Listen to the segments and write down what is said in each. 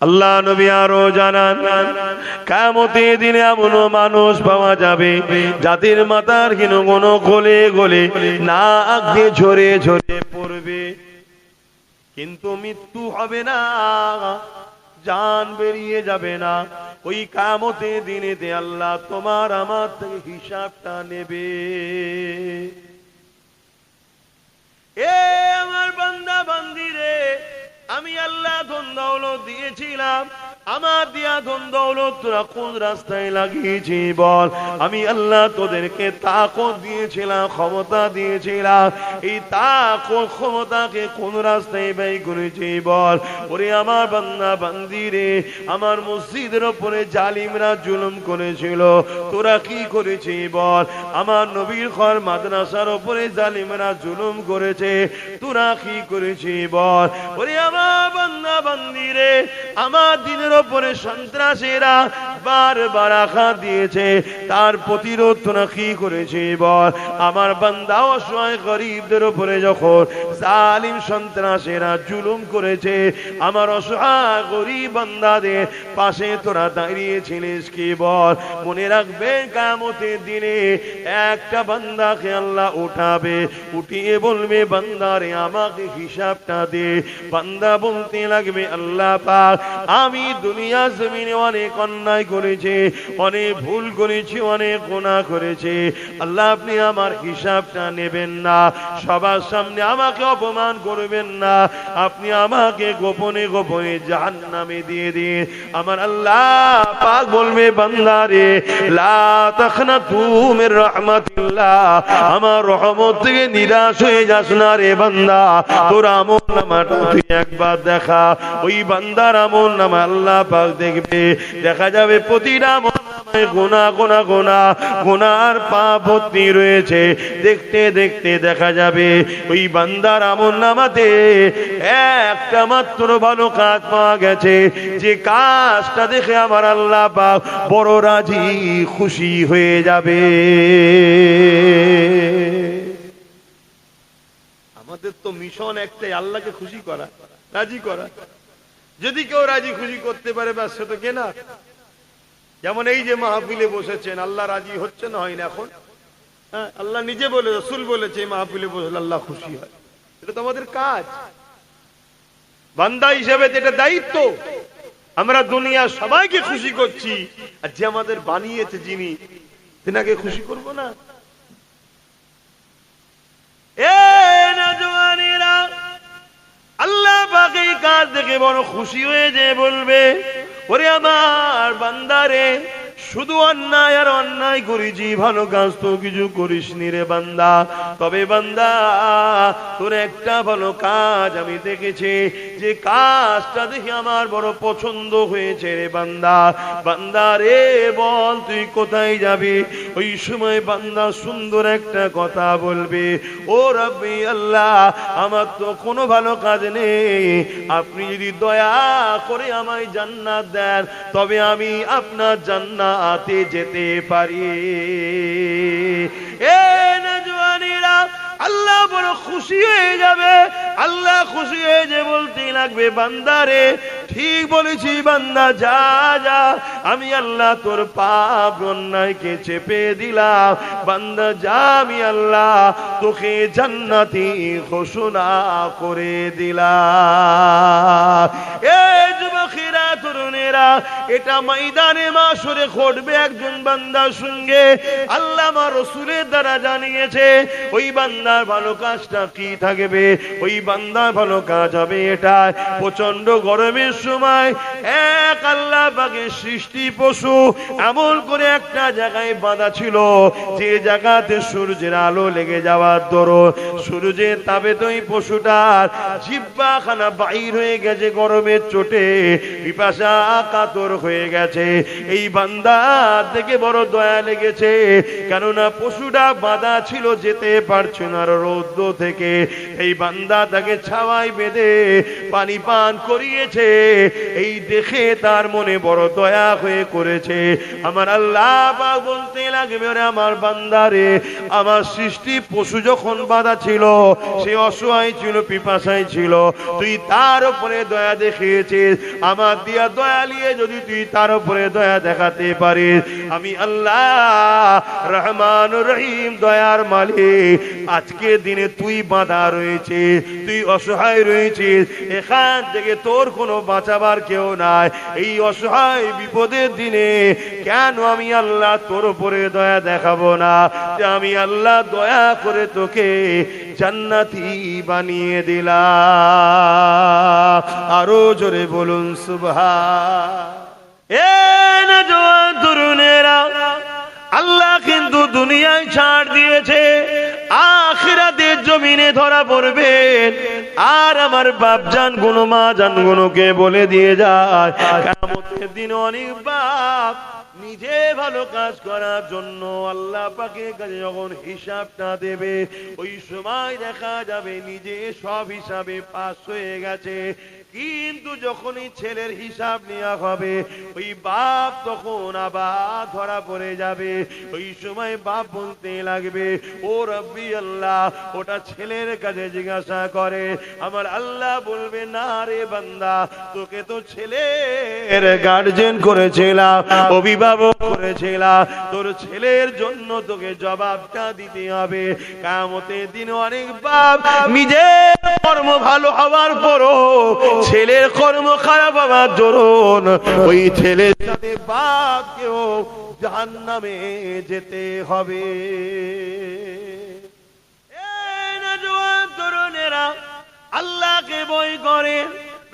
আল্লাহ নবী আরো জানান, কিয়ামতের দিনে এমন মানুষ পাওয়া যাবে যাদের মাথার কোনো গলে গলে নাক দিয়ে ঝরে ঝরে পড়বে, কিন্তু মৃত্যু হবে না, জান বেরিয়ে যাবে না। ওই কিয়ামতের দিনেতে আল্লাহ তোমার আমার থেকে হিসাবটা নেবে। এ আমার বান্দা বান্দিরে, আমি আল্লাহ ধন দৌলত দিয়েছিলাম, আমার দিয়া ধন দৌলত তোরা কোন রাস্তায় লাগিয়েছি বল। আমি আল্লাহ তোদেরকে তাকত দিয়েছিলাম, ক্ষমতা দিয়েছিলাম, এই তাকত ক্ষমতাকে কোন রাস্তায় ব্যয় করেছি বল। ওরে আমার বান্দা বান্দিরে, আমার মসজিদের উপরে জালিমরা জুলুম করেছিল, তোরা কি করেছি বল। আমার নবীর ঘর মাদ্রাসার উপরে জালিমরা জুলুম করেছে, তোরা কি করেছি বল। ওরে আমার বান্দা বান্দিরে, আমার দিনের উপরে সন্ত্রাসীরা বারবার আঘাত দিয়েছে, তার প্রতিরোধ তোরা কি করেছে বল। আমার বান্দা অসহায় গরিবদের উপরে যখন জালিম সন্ত্রাসীরা জুলুম করেছে, আমার অসহায় গরিব বান্দাদের পাশে তোরা দাঁড়িয়েছিলিস কি বল। মনে রাখবে কিয়ামতের দিনে একটা বান্দাকে আল্লাহ উঠাবে, উঠিয়ে বলবে বান্দারে আমাকে হিসাবটা দে। বান্দা বলতে লাগবে আল্লাহ পাক, আমি দুনিয়া জমিনে অনেক অন্যায় করেছি, অনেক ভুল করেছি, অনেক গুনাহ করেছি, আল্লাহ আপনি আমার হিসাবটা নেবেন না, সবার সামনে আমাকে অপমান করবেন না, আপনি আমাকে গোপনে গোপনে জাহান্নামে দিয়ে দিন। আমার আল্লাহ পাক বলবে বান্দারে লা তাখনাতু মির রাহমাতিল্লাহ, আমার রহমত থেকে নিরাশ হয়ে যাস না রে বান্দা, তোর আমলনামাটা তুই একবার দেখা। ওই বান্দার আমলনামা আল্লাহ পাক দেখবে, দেখা যাবে প্রতিটা আমলনামায় গুনাহ গুনাহ গুনাহ গুনার পাপ ভর্তি রয়েছে। দেখতে দেখতে দেখা যাবে ওই বান্দার আমলনামাতে একটা মাত্র ভালো কাজ পাওয়া গেছে, যে কাজটা দেখে আমার আল্লাহ পাক বড় রাজি খুশি হয়ে যাবে। আমাদের তো মিশন একটাই, আল্লাহকে খুশি করা, রাজি করা। যদি কেউ রাজি খুশি করতে পারে ব্যাস সে তো কেনা। যেমন এই যে মাহফিলে বসেছেন, আল্লাহ রাজি হচ্ছে না হয় না এখন? হ্যাঁ, আল্লাহ নিজে বলে, রাসূল বলেছে এই মাহফিলে বসলে আল্লাহ খুশি হয়। এটা তো আমাদের কাজ, বান্দা হিসেবে এটা দায়িত্ব। আমরা দুনিয়া সবাইকে খুশি করছি, আর যে আমাদের বানিয়েছে যিনি, তিনাকে খুশি করব না? এ নওজওয়ানেরা, আল্লাহ পাক এই কাজ দেখে বড় খুশি হয়ে যে বলবে ওরে আমার বান্দারে, শুধু অন্যায় আর অন্যায় করেছি, ভালো কাজ তো কিছু করিসনি রে বান্দা। তবে বান্দা তোর একটা ভালো কাজ আমি দেখেছি, যে কাজটা দেখে আমার বড় পছন্দ হয়েছে রে বান্দা। বান্দা রে বল তুই কোথায় যাবি? ওই সময় বান্দা সুন্দর একটা কথা বলবে, ও রাব্বি আল্লাহ, আমার তো কোনো ভালো কাজ নেই, আপনি যদি দয়া করে আমায় জান্নাত দেন তবে আমি আপনার জান্নাতে যেতে পারি। এ নওজওয়ানেরা, আল্লাহ বড় খুশি হয়ে যাবে। আল্লাহ খুশি হয়ে যে বলতে লাগবে বান্দারে ঠিক বলেছি বান্দা, যা যা, আমি আল্লাহ তোর পাপ অন্যায়কে চেপে দিলাম। বান্দা যা, আমি আল্লাহ তোকে জান্নাতি ঘোষণা করে দিলাম। এ যুবকেরা, তরুণেরা, এটা ময়দানে মাশরে ঘটবে একজন বান্দার সঙ্গে। আল্লাহ আমার রাসূলের দ্বারা জানিয়েছে ওই বান্দার ভালো কাজটা কি থাকবে। ওই বান্দার ভালো কাজ হবে এটা, প্রচন্ড গরমের সময় এক আল্লাহ পাকের সৃষ্টি পশু এমন করে একটা জায়গায় বাঁধা ছিল, যে জায়গাতে সূর্যের আলো লেগে যাওয়ার দরুন সূর্যের তাপে তো এই পশুটার জিহ্বাখানা বাইর হয়ে গেছে গরমের চোটে, পিপাসা কাতর হয়ে গেছে। এই বান্দা দেখে বড় দয়া লেগেছে, কেননা পশুটা বাঁধা ছিল, যেতে পারছে না রৌদ্র থেকে। এই বান্দা তাকে ছাওয়ায় বেঁধে পানি পান করিয়েছে। এই দেখে তার মনে বড় দয়া হয়ে করেছে। আমার আল্লাহ পাক বলতে লাগবে, ওরে আমার বান্দারে, আমার সৃষ্টি পশু যখন বাঁধা ছিল, সে অসহায় ছিল, পিপাসায় ছিল, তুই তার উপরে দয়া দেখিয়েছিস। আমার দিয়া দয়া নিয়ে যদি তুই তার উপরে দয়া দেখাতে পারিস, আমি আল্লাহ রহমান রহিম দয়ার মালিক, আজকে দিনে তুই বাঁধা রয়েছিস, তুই অসহায় রয়েছিস, এখান থেকে তোর কোনো বাঁচাবার কেউ নাই। এই অসহায় বিপদের দিনে কেন আমি আল্লাহ তোর উপরে দয়া দেখাবো না? আমি আল্লাহ দয়া করে তোকে জান্নাতি বানিয়ে দিলাম। আরো জোরে বলুন সুবহান। এ নওজোয়ান তরুণেরা, আল্লাহ কিন্তু দুনিয়ায় ছাড় দিয়েছে, আখিরাতের জমিনে ধরা পড়বেন। আর আমার বাপ জান গুনো, মা জান গুনোকে বলে দিয়ে যায়, কিয়ামতের দিন অনেক বাপ নিজে ভালো কাজ করার জন্য আল্লাহ পাকের কাছে যখন হিসাবটা দেবে, ওই সময় দেখা যাবে নিজে সব হিসাবে পাস হয়ে গেছে। কিন্তু যখনই ছেলের হিসাব নেওয়া হবে, ওই বাপ তখন আবার ধরা পড়ে যাবে। ওই সময় বাপ বলতে লাগবে, ও রব্বি আল্লাহ, ওটা ছেলের কাছে জিজ্ঞাসা করে। আমার আল্লাহ বলবে, না রে বান্দা, তোকে তো ছেলের গার্জেন করেছিলাম, অভিভাবক করেছিলাম, তোর ছেলের জন্য তোকে জবাবটা দিতে হবে। কিয়ামতের দিন অনেক বাপ নিজের কর্ম ভালো হওয়ার পরও ছেলের কর্ম খারাপ হওয়ার জন্য ওই ছেলের সাথে বাপকেও জাহান্নামে যেতে হবে। এই নওজোয়ান তরুণেরা, আল্লাহকে ভয় করেন,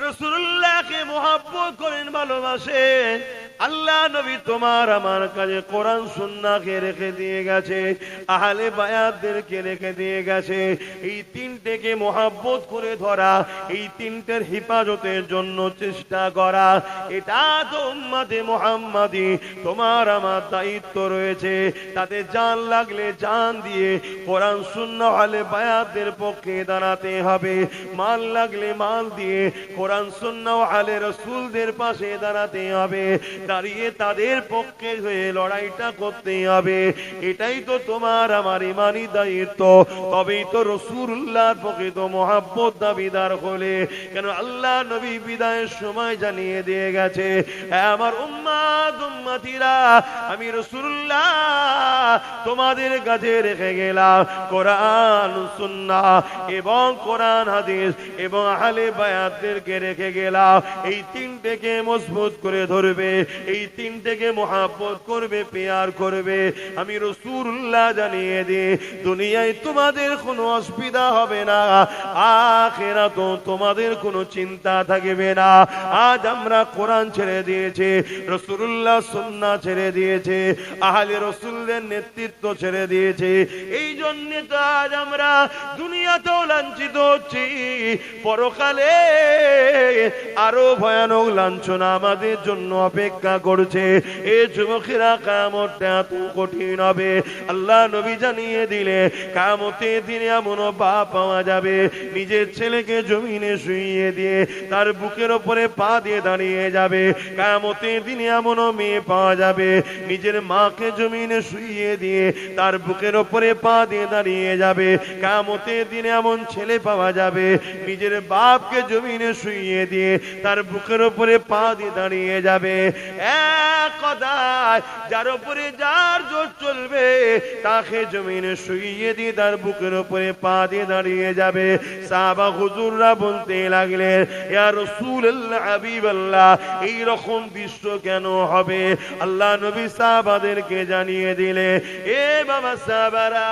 রাসূলুল্লাহকে মহব্বত করেন, ভালোবাসেন। আল্লাহ নবী তোমার আমার কাছে কোরআন সুন্নাহকে রেখে দিয়ে গেছে, আহলে বায়াতদেরকে রেখে দিয়ে গেছে। এই তিনটেকে মহব্বত করে ধরা, এই তিনটের হেফাজতের জন্য চেষ্টা করা, এটা তো উম্মতে মুহাম্মাদি তোমার আমার দায়িত্ব রয়েছে। তাতে জান লাগলে জান দিয়ে কোরআন সুন্নাহ আহলে বায়াতদের পক্ষে দাঁড়াতে হবে, মাল লাগলে মাল দিয়ে কোরআন সুন্নাহ আহলে রাসূলদের পাশে দাঁড়াতে হবে, দাঁড়িয়ে তাদের পক্ষে হয়ে লড়াইটা করতে হবে। এটাই তো তোমার আমার ইমানি দায়িত্ব। তবেই তো রাসূলুল্লাহর প্রকৃত মহব্বত দাবিদার হলে। কেন আল্লাহ নবী বিদায়ের সময় জানিয়ে দিয়ে গেছে, আমার উম্মত উম্মতিরা, আমি রাসূলুল্লাহ তোমাদের কাছে রেখে গেলাম কোরআন সুন্নাহ এবং কোরআন হাদিস এবং আহলে বায়াতদেরকে রেখে গেলাম। এই তিনটেকে মজবুত করে ধরবে, এই তিনটেকে মহব্বত করবে, পেয়ার করবে। আমি রাসূলুল্লাহ জানিয়ে দিই, দুনিয়ায় তোমাদের কোনো অসুবিধা হবে না, আখিরাতে তোমাদের কোনো চিন্তা থাকবে না। আজ আমরা কোরআন ছেড়ে দিয়েছি, রাসূলুল্লাহ সুন্নাহ ছেড়ে দিয়েছে, আহলে রাসূলদের নেতৃত্ব ছেড়ে দিয়েছে। এই জন্য তো আজ আমরা দুনিয়াতেও লাঞ্ছিত হচ্ছি, পরকালে আরো ভয়ানক লাঞ্ছনা আমাদের জন্য অপেক্ষা করছে। এ যুবকেরা, কিয়ামতটা এত কঠিন হবে। আল্লাহ নবী জানিয়ে দিলে, কিয়ামতের দিনে এমন বাপ পাওয়া যাবে, নিজের ছেলেকে জমিনে শুইয়ে দিয়ে তার বুকের উপরে পা দিয়ে দাঁড়িয়ে যাবে। কিয়ামতের দিনে এমন মেয়ে পাওয়া যাবে, নিজের মাকে জমিনে শুইয়ে দিয়ে তার বুকের উপরে পা দিয়ে দাঁড়িয়ে যাবে। কিয়ামতের দিনে এমন ছেলে পাওয়া যাবে, নিজের বাপকে জমিনে শুইয়ে দিয়ে তার বুকের উপরে পা দিয়ে দাঁড়িয়ে যাবে। এক কথায়, যার উপরে যার জোর চলবে, তাকে জমিনে শুইয়ে দিয়ে তার বুকের উপরে পা দিয়ে দাঁড়িয়ে যাবে। সাহাবা হুজুররা বলতে লাগলেন, ইয়া রাসূলুল্লাহ, হাবিবাল্লাহ, এই রকম দৃশ্য কেন হবে? আল্লাহ নবী সাহাবাদেরকে জানিয়ে দিলে, এ বাবা সাহাবারা,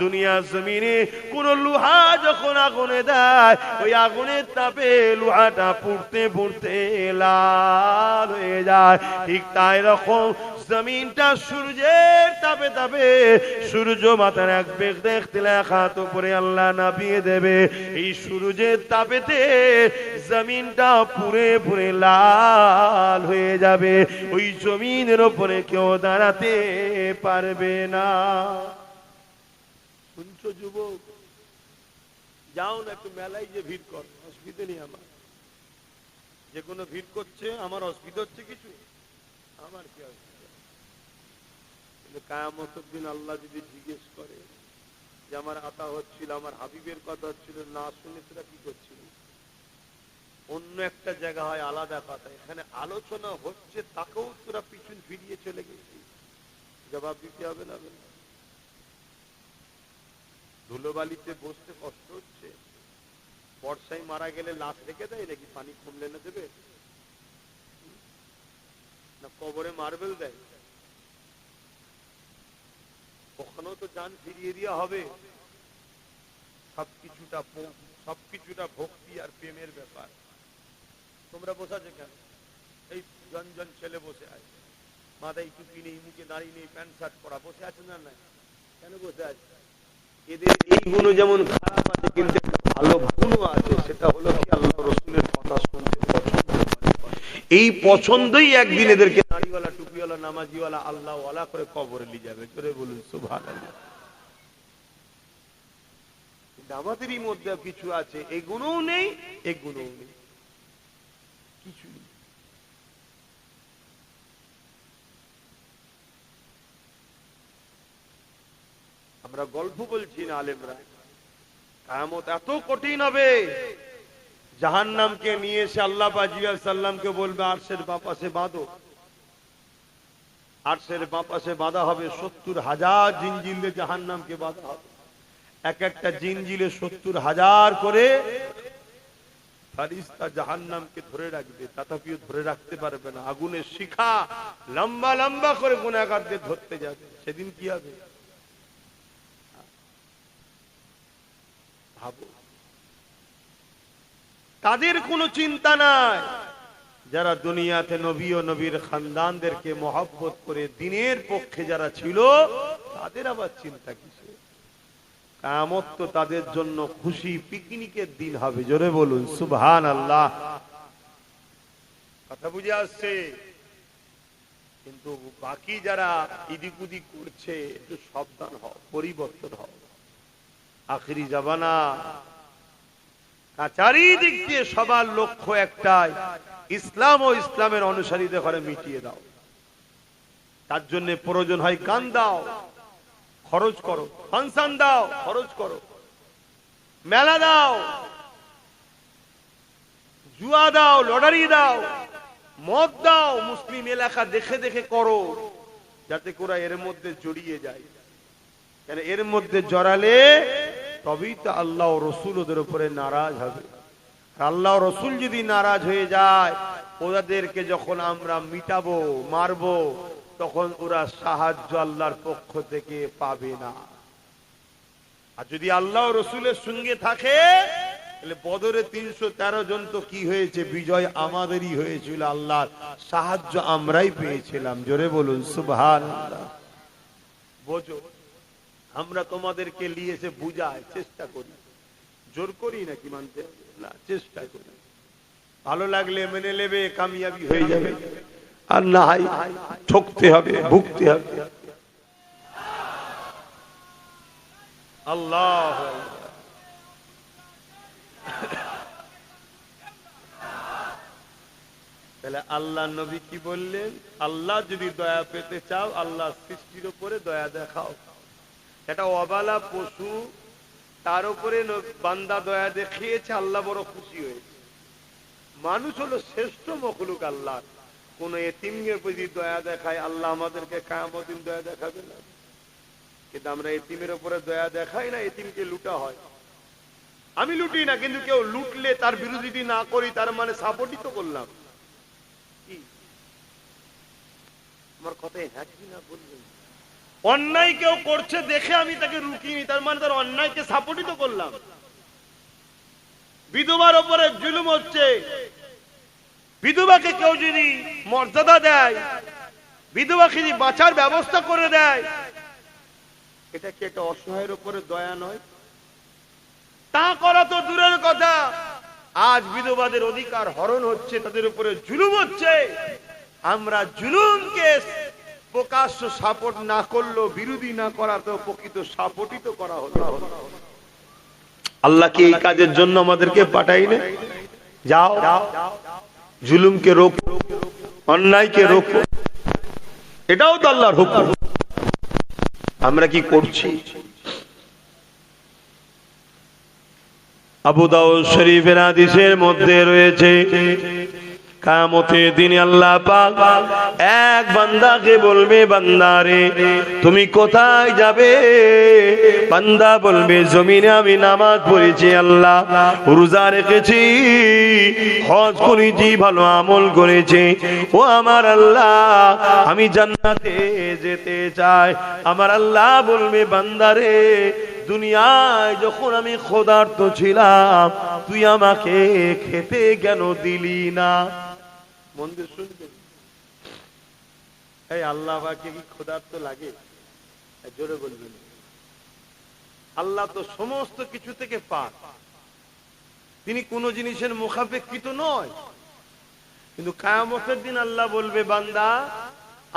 দুনিয়া জমিনে কোন লোহা যখন আগুনে দেয়, ওই আগুনের তাপে লোহাটা পুড়তে পুড়তে লাল হয়ে যায়। ঠিক তাই রকম জমিনটা সূর্যের তাপে তাপে সূর্য মাথার এক বেগ দেখতে হাত উপরে আল্লাহ নামিয়ে দেবে। এই সূর্যের তাপেতে জমিনটা পুরে পুরে লাল হয়ে যাবে। ওই জমিনের উপরে কেউ দাঁড়াতে পারবে না। শুনছো যুবক? যাও না একটু মেলায় যে ভিড় কর, অসুবিধা নেই আমার। যে কোনো ভিড় করছে, আমার অসুবিধা হচ্ছে কিছু? আমার কি অসুবিধা? কিন্তু কিয়ামতের দিন আল্লাহ যদি জিজ্ঞেস করে যে আমার আতা হচ্ছিল, আমার হাবিবের কথা হচ্ছিল, না শুনে তোরা কি করছিল? অন্য একটা জায়গা হয় আলাদা কথা, এখানে আলোচনা হচ্ছে তাকেও তোরা পিছন ফিরিয়ে চলে গেছি, জবাব দিতে হবে না? ধুলোবালিতে বসতে কষ্ট হচ্ছে, বর্ষায় মারা গেলে লাশ রেখে দেয় নাকি? পানি কমলে না দেবে না? কবরে মার্বেল দেয়? ওখানেও তো জান ফিরিয়ে দেওয়া হবে। সবকিছুটা ভক্তি আর প্রেমের ব্যাপার। তোমরা বসে আছো কেন? এই জন ছেলে বসে আছে, মাথায় টুপি নেই, মুখে দাড়ি নেই, প্যান্ট শার্ট পরা, বসে আছে না? নাই কেন বসে আছে? এদের এই গুণ যেমন খারাপ আছে, কিন্তু ভালো গুণও আছে। সেটা হলো কি, আল্লাহ রাসূলের কথা শুনতে পছন্দ করে। এই পছন্দই একদিন এদেরকে দাড়িওয়ালা, টুপিওয়ালা, নামাজিওয়ালা, আল্লাহওয়ালা করে কবরে নিয়ে যাবে। জোরে বলুন সুবহানাল্লাহ। কিন্তু আমাদেরই মধ্যে কিছু আছে, এই গুণও নেই, এই গুণও নেই, কিছু নেই। আমরা গল্প বলছি না আলেমরা, কিয়ামত এত কঠিন হবে, জাহান্নামকে নিয়ে এসে আল্লাহ পাক সাল্লামকে বলবে আরশের বাপাশে বাঁধো। আরশের বাপাশে বাঁধা হবে 70,000 জিনজিলে, জাহান্নামকে বাঁধা হবে। এক একটা জিনজিলে 70,000 করে ফেরেশতা জাহান্নামকে ধরে রাখবে, তথাপিও ধরে রাখতে পারবে না। আগুনের শিখা লম্বা লম্বা করে গুনাহগারদের ধরতে যাবে। সেদিন কি হবে ভাবো। তাদের কোনো চিন্তা নাই। যারা দুনিয়াতে নবী ও নবীর খানদানদেরকে মহব্বত করে দ্বীনের পক্ষে যারা ছিল, তাদের আবার চিন্তা কিসে? কিয়ামত তো তাদের জন্য খুশি পিকনিকের দিন হবে। জোরে বলুন সুবহানাল্লাহ। কথা বুঝে আসছে? কিন্তু বাকি যারা ইদিক উদিক করছে, একটু সাবধান হও, পরিবর্তন হও। আখিরি জামানা, চারিদিক দিয়ে সবার লক্ষ্য একটাই, ইসলাম ও ইসলামের অনুসারীদের ঘরে মিটিয়ে দাও। তার জন্য প্রয়োজন হয় গান দাও, খরচ করো, ফাংশন দাও, খরচ করো, মেলা দাও, জুয়া দাও, লটারি দাও, মদ দাও, মুসলিম এলাকা দেখে দেখে করো, যাতে করে এর মধ্যে জড়িয়ে যায়। কেন এর মধ্যে জড়ালে তবেই তো আল্লাহ ও রসুল ওদের উপরে নারাজ হবে। আল্লাহ রসুল যদি নারাজ হয়ে যায়, ওদেরকে যখন আমরা মিটাবো, মারবো, তখন ওরা সাহায্য আল্লাহর পক্ষ থেকে পাবে না। আর যদি আল্লাহ রসুলের সঙ্গে থাকে, তাহলে বদরে 313 জন তো কি হয়েছে? বিজয় আমাদেরই হয়েছিল, আল্লাহর সাহায্য আমরাই পেয়েছিলাম। জোরে বলুন সুবহানাল্লাহ। বোঝো, আমরা তোমাদেরকে নিয়ে এসে বুঝাই চেষ্টা করি, জোর করি নাকি মানতে না, চেষ্টা করি। ভালো লাগলে মেনে নেবে, কামিয়াবি হয়ে যাবে, আর না হয় ঠকতে হবে, ভুগতে হবে। আল্লাহ তাহলে আল্লাহ নবী কি বললেন? আল্লাহ যদি দয়া পেতে চাও, আল্লাহ সৃষ্টির উপরে দয়া দেখাও। এটা অবালা পশু, তার উপরে বান্দা দয়া দেখিয়েছে, আল্লাহ বড় খুশি হয়েছে। মানুষ হলো শ্রেষ্ঠ মখলুক আল্লাহ। কোন এতিমের প্রতি দয়া দেখায়, আল্লাহ আমাদেরকে কিয়ামতের দিন দয়া দেখাবে না। কিন্তু আমরা এতিমের উপরে দয়া দেখাই না, এতিমকে লুটা হয়। আমি লুটি না, কিন্তু কেউ লুটলে তার বিরোধিতা না করি, তার মানে সাপোর্টই তো করলাম। কি আমার কথায় হ্যাঁ কি না বলবেন? অন্যায় কেউ করছে দেখে আমি তাকে রুকিনি, তার মানে তার অন্যায়কে সাপোর্টই তো করলাম। বিধবার উপরে জুলুম হচ্ছে, বিধবাকে কেউ যদি মর্যাদা দেয়, বিধবা যদি বাঁচার ব্যবস্থা করে দেয়, এটা কি একটা অসহায়ের উপরে দয়া নয়? তা করা তো দূরের কথা, আজ বিধবাদের অধিকার হরণ হচ্ছে, তাদের উপরে জুলুম হচ্ছে। আমরা জুলুমকে প্রকাশ্য সাপোর্ট না করলেও, বিরোধী না করা তো প্রকৃত সাপোর্টই তো করা হলো। আল্লাহ কি এই কাজের জন্য আমাদেরকে পাঠাইলে? যাও জুলুমকে রোকো, অন্যায়কে রোকো, এটাও তো আল্লাহর হুকুম। আমরা কি করছি? আবু দাউদ শরীফের হাদিসের মধ্যে রয়েছে, কিয়ামতের দিনে আল্লাহ পাক এক বান্দাকে বলবে, বান্দা রে তুমি কোথায় যাবে? বান্দা বলবে, জমিনে আমি নামাজ পড়েছি আল্লাহ, রোজা রেখেছি, হজ করেছি, ভালো আমল করেছি, ও আমার আল্লাহ আমি জান্নাতে যেতে চাই। আমার আল্লাহ বলবে, বান্দা রে দুনিয়ায় যখন আমি ক্ষুধার্ত ছিলাম তুই আমাকে খেতে কেন দিলি না? মন দিয়ে শুনবেন, এই আল্লাহ পাককে কি ক্ষুধার্ত লাগে? জোরে বলবেন। আল্লাহ তো সমস্ত কিছু থেকে পাক, তিনি কোন জিনিসের মুখাপেক্ষিত নয়। কিন্তু কিয়ামতের দিন আল্লাহ বলবে, বান্দা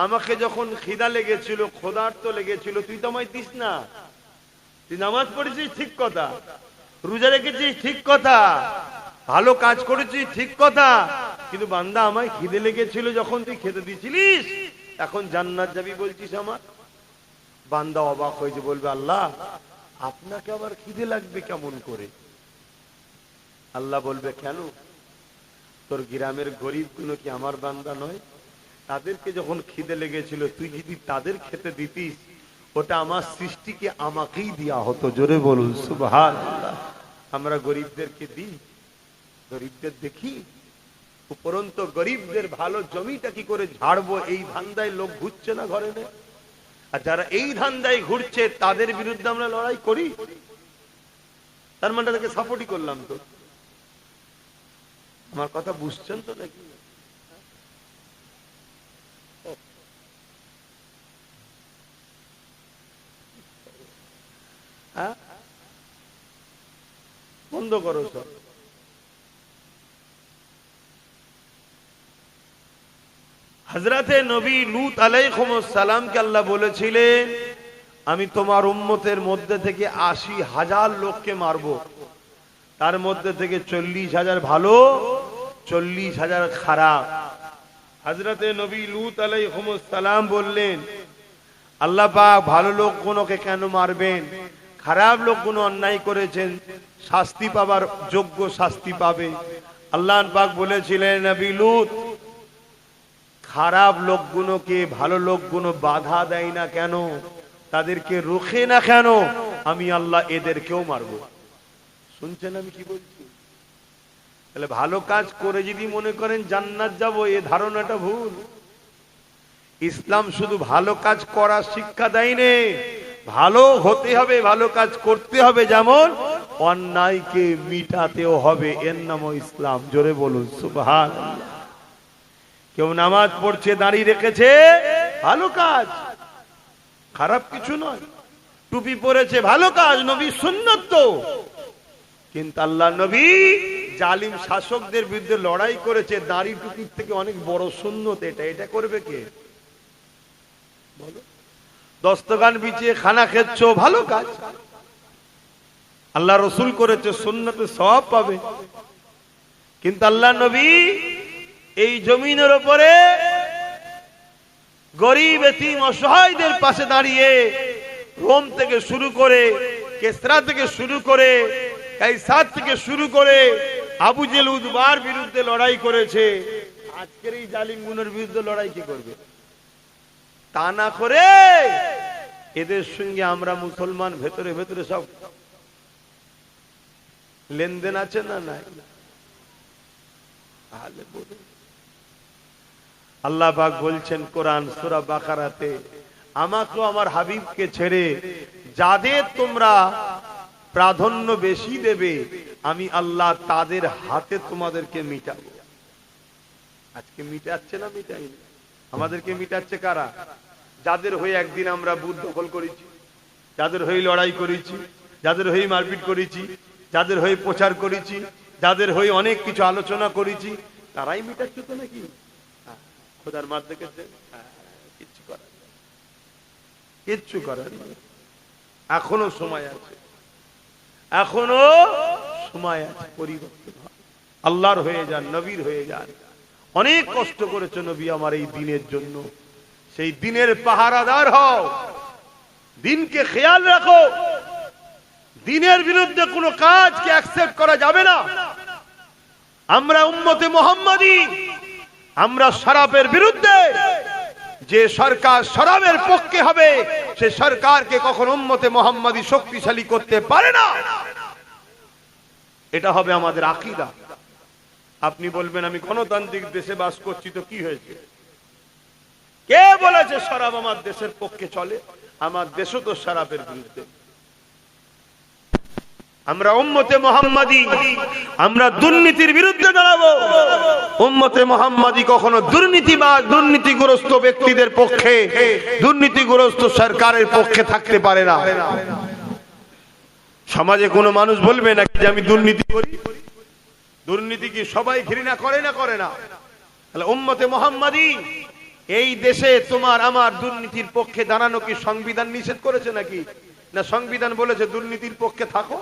আমাকে যখন খিদা লেগেছিল, ক্ষুধার্ত লেগেছিল, তুই তো আমায় দিস না। তুই নামাজ পড়েছিস ঠিক কথা, রোজা রেখেছিস ঠিক কথা, ভালো কাজ করেছিস ঠিক কথা, কিন্তু বান্দা আমায় খিদে লেগেছিল যখন তুই খেতে দিয়েছিলিস, এখন জান্নাত যাবি বলছিস আমার। বান্দা অবাক হয়েছে, বলবে আল্লাহ আপনাকে আবার খিদে লাগবে কেমন করে? আল্লাহ বলবে, কেন তোর গ্রামের গরিব গুলো কি আমার বান্দা নয়? তাদেরকে যখন খিদে লেগেছিল তুই যদি তাদের খেতে দিতিস, ওটা আমার সৃষ্টিকে আমাকেই দেয়া হতো। জোরে বলুন সুবহানাল্লাহ। আমরা গরিবদেরকে দিই, গরিবদের দেখি, উপরন্ত গরিবদের ভালো জমিটা কি করে ঝাড়বো এই ধান্দায় লোক ঘুরছে না ঘরে নে। আর যারা এই ধান্দায় ঘুরছে তাদের বিরুদ্ধে আমরা লড়াই করি, তার মানে তাকে সাপোর্টই করলাম। তো আমার কথা বুঝছেন তো নাকি? বন্ধ করো সব। হযরতে নবী লূত আলাইহিস সালামকে আল্লাহ বলেছিলেন, আমি তোমার উম্মতের মধ্যে থেকে ৮০,০০০ লোককে মারব, তার মধ্যে থেকে ৪০,০০০ ভালো, ৪০,০০০ খারাপ। হযরতে নবী লূত আলাইহিস সালাম বললেন, আল্লাহ পাক ভালো লোকগুলোকে কেন মারবেন? খারাপ লোকগুলো অন্যায় করেছেন, শাস্তি পাবার যোগ্য শাস্তি পাবে। আল্লাহ পাক বলেছিলেন, নবী লূত খারাপ লোকগুলোকে ভালো লোকগুলো বাধা দেয় না কেন, তাদেরকে রোখে না কেন? আমি আল্লাহ এদেরকেও মারবো। শুনছেন আমি কি বলছি? তাহলে ভালো কাজ করে যদি মনে করেন জান্নাত যাব, এ ধারণাটা ভুল। ইসলাম শুধু ভালো কাজ করার শিক্ষা দেয়নি, ভালো হতে হবে, ভালো কাজ করতে হবে, যেমন অন্যায়কে মিটাতেও হবে, এর নামও ইসলাম। জোরে বলুন সুবহানাল্লাহ। কেউ নামাজ পড়ছে, দাঁড়িয়ে রেখেছে, ভালো কাজ, খারাপ কিছু নয়। টুপি পরেছে, ভালো কাজ, নবী সুন্নাত তো। কিন্তু আল্লাহ নবী জালিম শাসকদের বিরুদ্ধে লড়াই করেছে, দাড়ি টুপির থেকে অনেক বড় সুন্নত এটা। এটা করবে কে? বলো। দস্তগান বিছিয়ে খানা খেচ্ছ, ভালো কাজ, আল্লাহ রসুল করেছে, সুন্নতে সওয়াব পাবে। কিন্তু আল্লাহ নবী এই জমিনের উপরে গরিব এতিম অসহায়দের পাশে দাঁড়িয়ে রোম থেকে শুরু করে, কেসরা থেকে শুরু করে, কাইসার থেকে শুরু করে আবু জেল উদবার বিরুদ্ধে লড়াই করেছে। আজকের এই জালিম গুণের বিরুদ্ধে লড়াই কি করবে? তা না করে এদের সঙ্গে আমরা মুসলমান ভেতরে ভেতরে সব লেনদেন আছে না নাই? আল্লাহ পাক বলছেন কোরআন সূরা বাকারাতে, আমাকে আমার হাবিবকে ছেড়ে যাদের তোমরা প্রাধান্য বেশি দেবে, আমি আল্লাহ তাদের হাতে তোমাদেরকে মিটাবো। আজকে মিটাচ্ছে না? মিটাই না। আমাদেরকে মিটাচ্ছে কারা? যাদের হয়ে একদিন আমরা বুথ দখল করেছি, যাদের হয়ে লড়াই করেছি, যাদের হয়ে মারপিট করেছি, যাদের হয়ে প্রচার করেছি, যাদের হয়ে অনেক কিছু আলোচনা করেছি, তারাই মিটাচ্ছে তো নাকি? খোদার মার দেখেছে, কিচ্ছু করার, কিচ্ছু করার। এখনো সময় আছে, এখনো সময় আছে, পরিবর্তন হয়। আল্লাহর হয়ে যান, নবীর হয়ে যান। অনেক কষ্ট করেছে নবী আমার এই দিনের জন্য। সেই দিনের পাহারাদার হও, দিনকে খেয়াল রাখো। দিনের বিরুদ্ধে কোনো কাজকে অ্যাকসেপ্ট করা যাবে না। আমরা উম্মতে মুহাম্মাদি, আমরা শরাবের বিরুদ্ধে। যে সরকার শরাবের পক্ষে হবে, সে সরকারকে কখনো উম্মতে মুহাম্মাদি শক্তিশালী করতে পারে না। এটা হবে আমাদের আকীদা। আপনি বলবেন আমি গণতান্ত্রিক দেশে বাস করছি, তো কি হয়েছে? কে বলেছে শরাব আমার দেশের পক্ষে চলে? আমার দেশও তো শরাবের বিরুদ্ধে। আমরা উম্মতে মুহাম্মাদি, আমরা দুর্নীতির বিরুদ্ধে দাঁড়াবো। উম্মতে মুহাম্মাদি কখনো দুর্নীতিবাজ, দুর্নীতিগ্রস্ত ব্যক্তিদের পক্ষে, দুর্নীতিগ্রস্ত সরকারের পক্ষে থাকতে পারে না। সমাজে কোনো মানুষ বলবে না যে আমি দুর্নীতি করি। দুর্নীতি কি সবাই ঘৃণা করে না? করে না। তাহলে উম্মতে মুহাম্মাদি, এই দেশে তোমার আমার দুর্নীতির পক্ষে দাঁড়ানো কি সংবিধান নিষেধ করেছে নাকি? না সংবিধান বলেছে দুর্নীতির পক্ষে থাকো?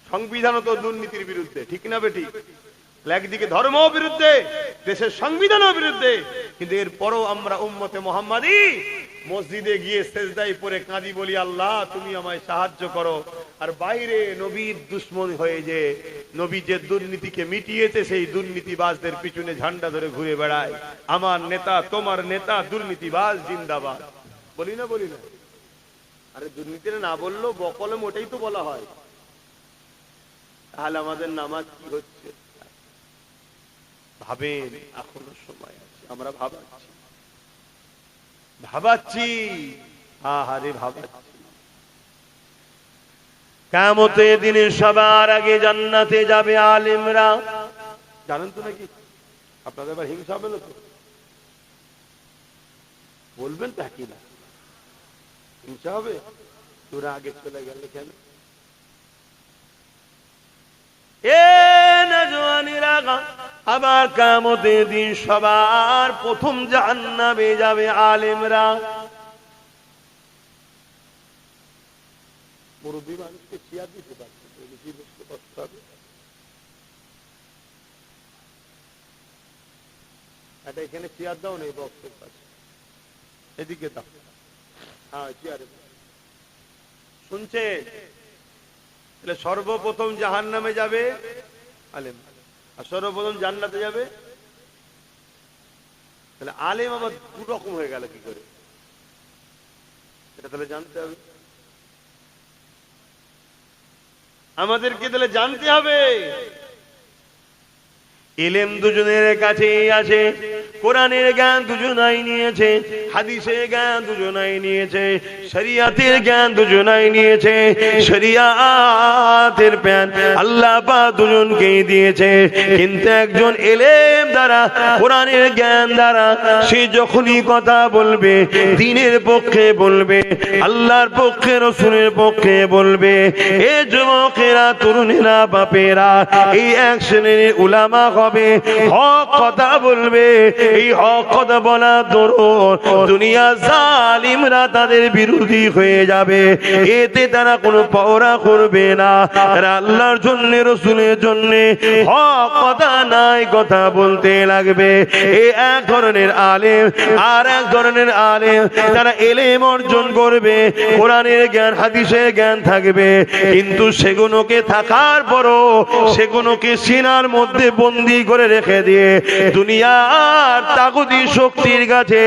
সংবিধানও তো দুর্নীতির বিরুদ্ধে, ঠিক না বেটি? একদিকে ধর্মও বিরুদ্ধে, দেশের সংবিধানও বিরুদ্ধে, কিন্তু এরপরও আমরা উম্মতে মুহাম্মাদি মসজিদে গিয়ে সেজদায় পড়ে কাঁদি, বলি আল্লাহ তুমি আমায় সাহায্য করো। আর বাইরে নবীর দুশ্মন হয়ে যে নবী যে দুর্নীতিকে মিটিয়েছে, সেই দুর্নীতিবাজদের পিছনে ঝান্ডা ধরে ঘুরে বেড়ায়। আমার নেতা, তোমার নেতা দুর্নীতিবাজ জিন্দাবাদ, বলি না? বলি না? আরে দুর্নীতিটা না বললেও বকলম ওটাই তো বলা হয়। তাহলে আমাদের নামাজ কি হচ্ছে? ভাবেন, এখনো সময় আছে। আমরা ভাবাচ্ছি, আহারে ভাবাচ্ছি। কিয়ামতের দিনে সবার আগে জান্নাতে যাবে আলেমরা। জানেন তো নাকি? আপনাদের এবার হিংসা হবে না তো? বলবেন তো একই না, হিংসা হবে? তোরা আগে চলে গেলে কেন? আবার কিয়ামতের দিন সবার প্রথম জাহান্নামে যাবে আলেমরা। মুরব্বী মানুষকে চেয়ার দিতে পারছে, এটা এখানে চেয়ার দাও নেই, বক্সের পাশে এদিকে দাও। হ্যাঁ, চেয়ারে শুনছে। সর্বপ্রথম জাহান্নামে যাবে আলেম, আর সর্বপ্রথম জান্নাতে যাবে। তাহলে আলেম আবার দু রকম হয়ে গেল কি করে? এটা তাহলে জানতে হবে আমাদেরকে, তাহলে জানতে হবে। ইলম দুজনের কাছেই আছে। কোরআনের জ্ঞান দুজনাই নিয়েছে, হাদিসের জ্ঞান দুজনাই নিয়েছে, শরিয়াতের জ্ঞান দুজনাই নিয়েছে। শরিয়াতের জ্ঞান আল্লাহ পাক দুজনকেই দিয়েছে। কিন্তু একজন ইলম দ্বারা, কোরআনের জ্ঞান দ্বারা সে যখনই কথা বলবে, দ্বীনের পক্ষে বলবে, আল্লাহর পক্ষে, রাসূলের পক্ষে বলবে। এ যুবকেরা, তরুণেরা, বাপেরা, এই এক শ্রেণীর উলামা হবে, হক কথা বলবে। এই হক কথা বলা দরুন দুনিয়া জালিমরা তাদের বিরোধী হয়ে যাবে। এতে তারা কোনো পরোয়া করবে না। তারা আল্লাহর জন্য, রাসূলের জন্য হক কথা নাই কথা বলতে লাগবে। এই এক ধরনের আলেম। আর এক ধরনের আলেম, তারা ইলম অর্জন করবে, কোরআনের জ্ঞান, হাদিসের জ্ঞান থাকবে, কিন্তু সেগুলোকে থাকার পরও সেগুলোকে সিনার মধ্যে বন্দী করে রেখে দিয়ে দুনিয়ার তাগুতি শক্তির কাছে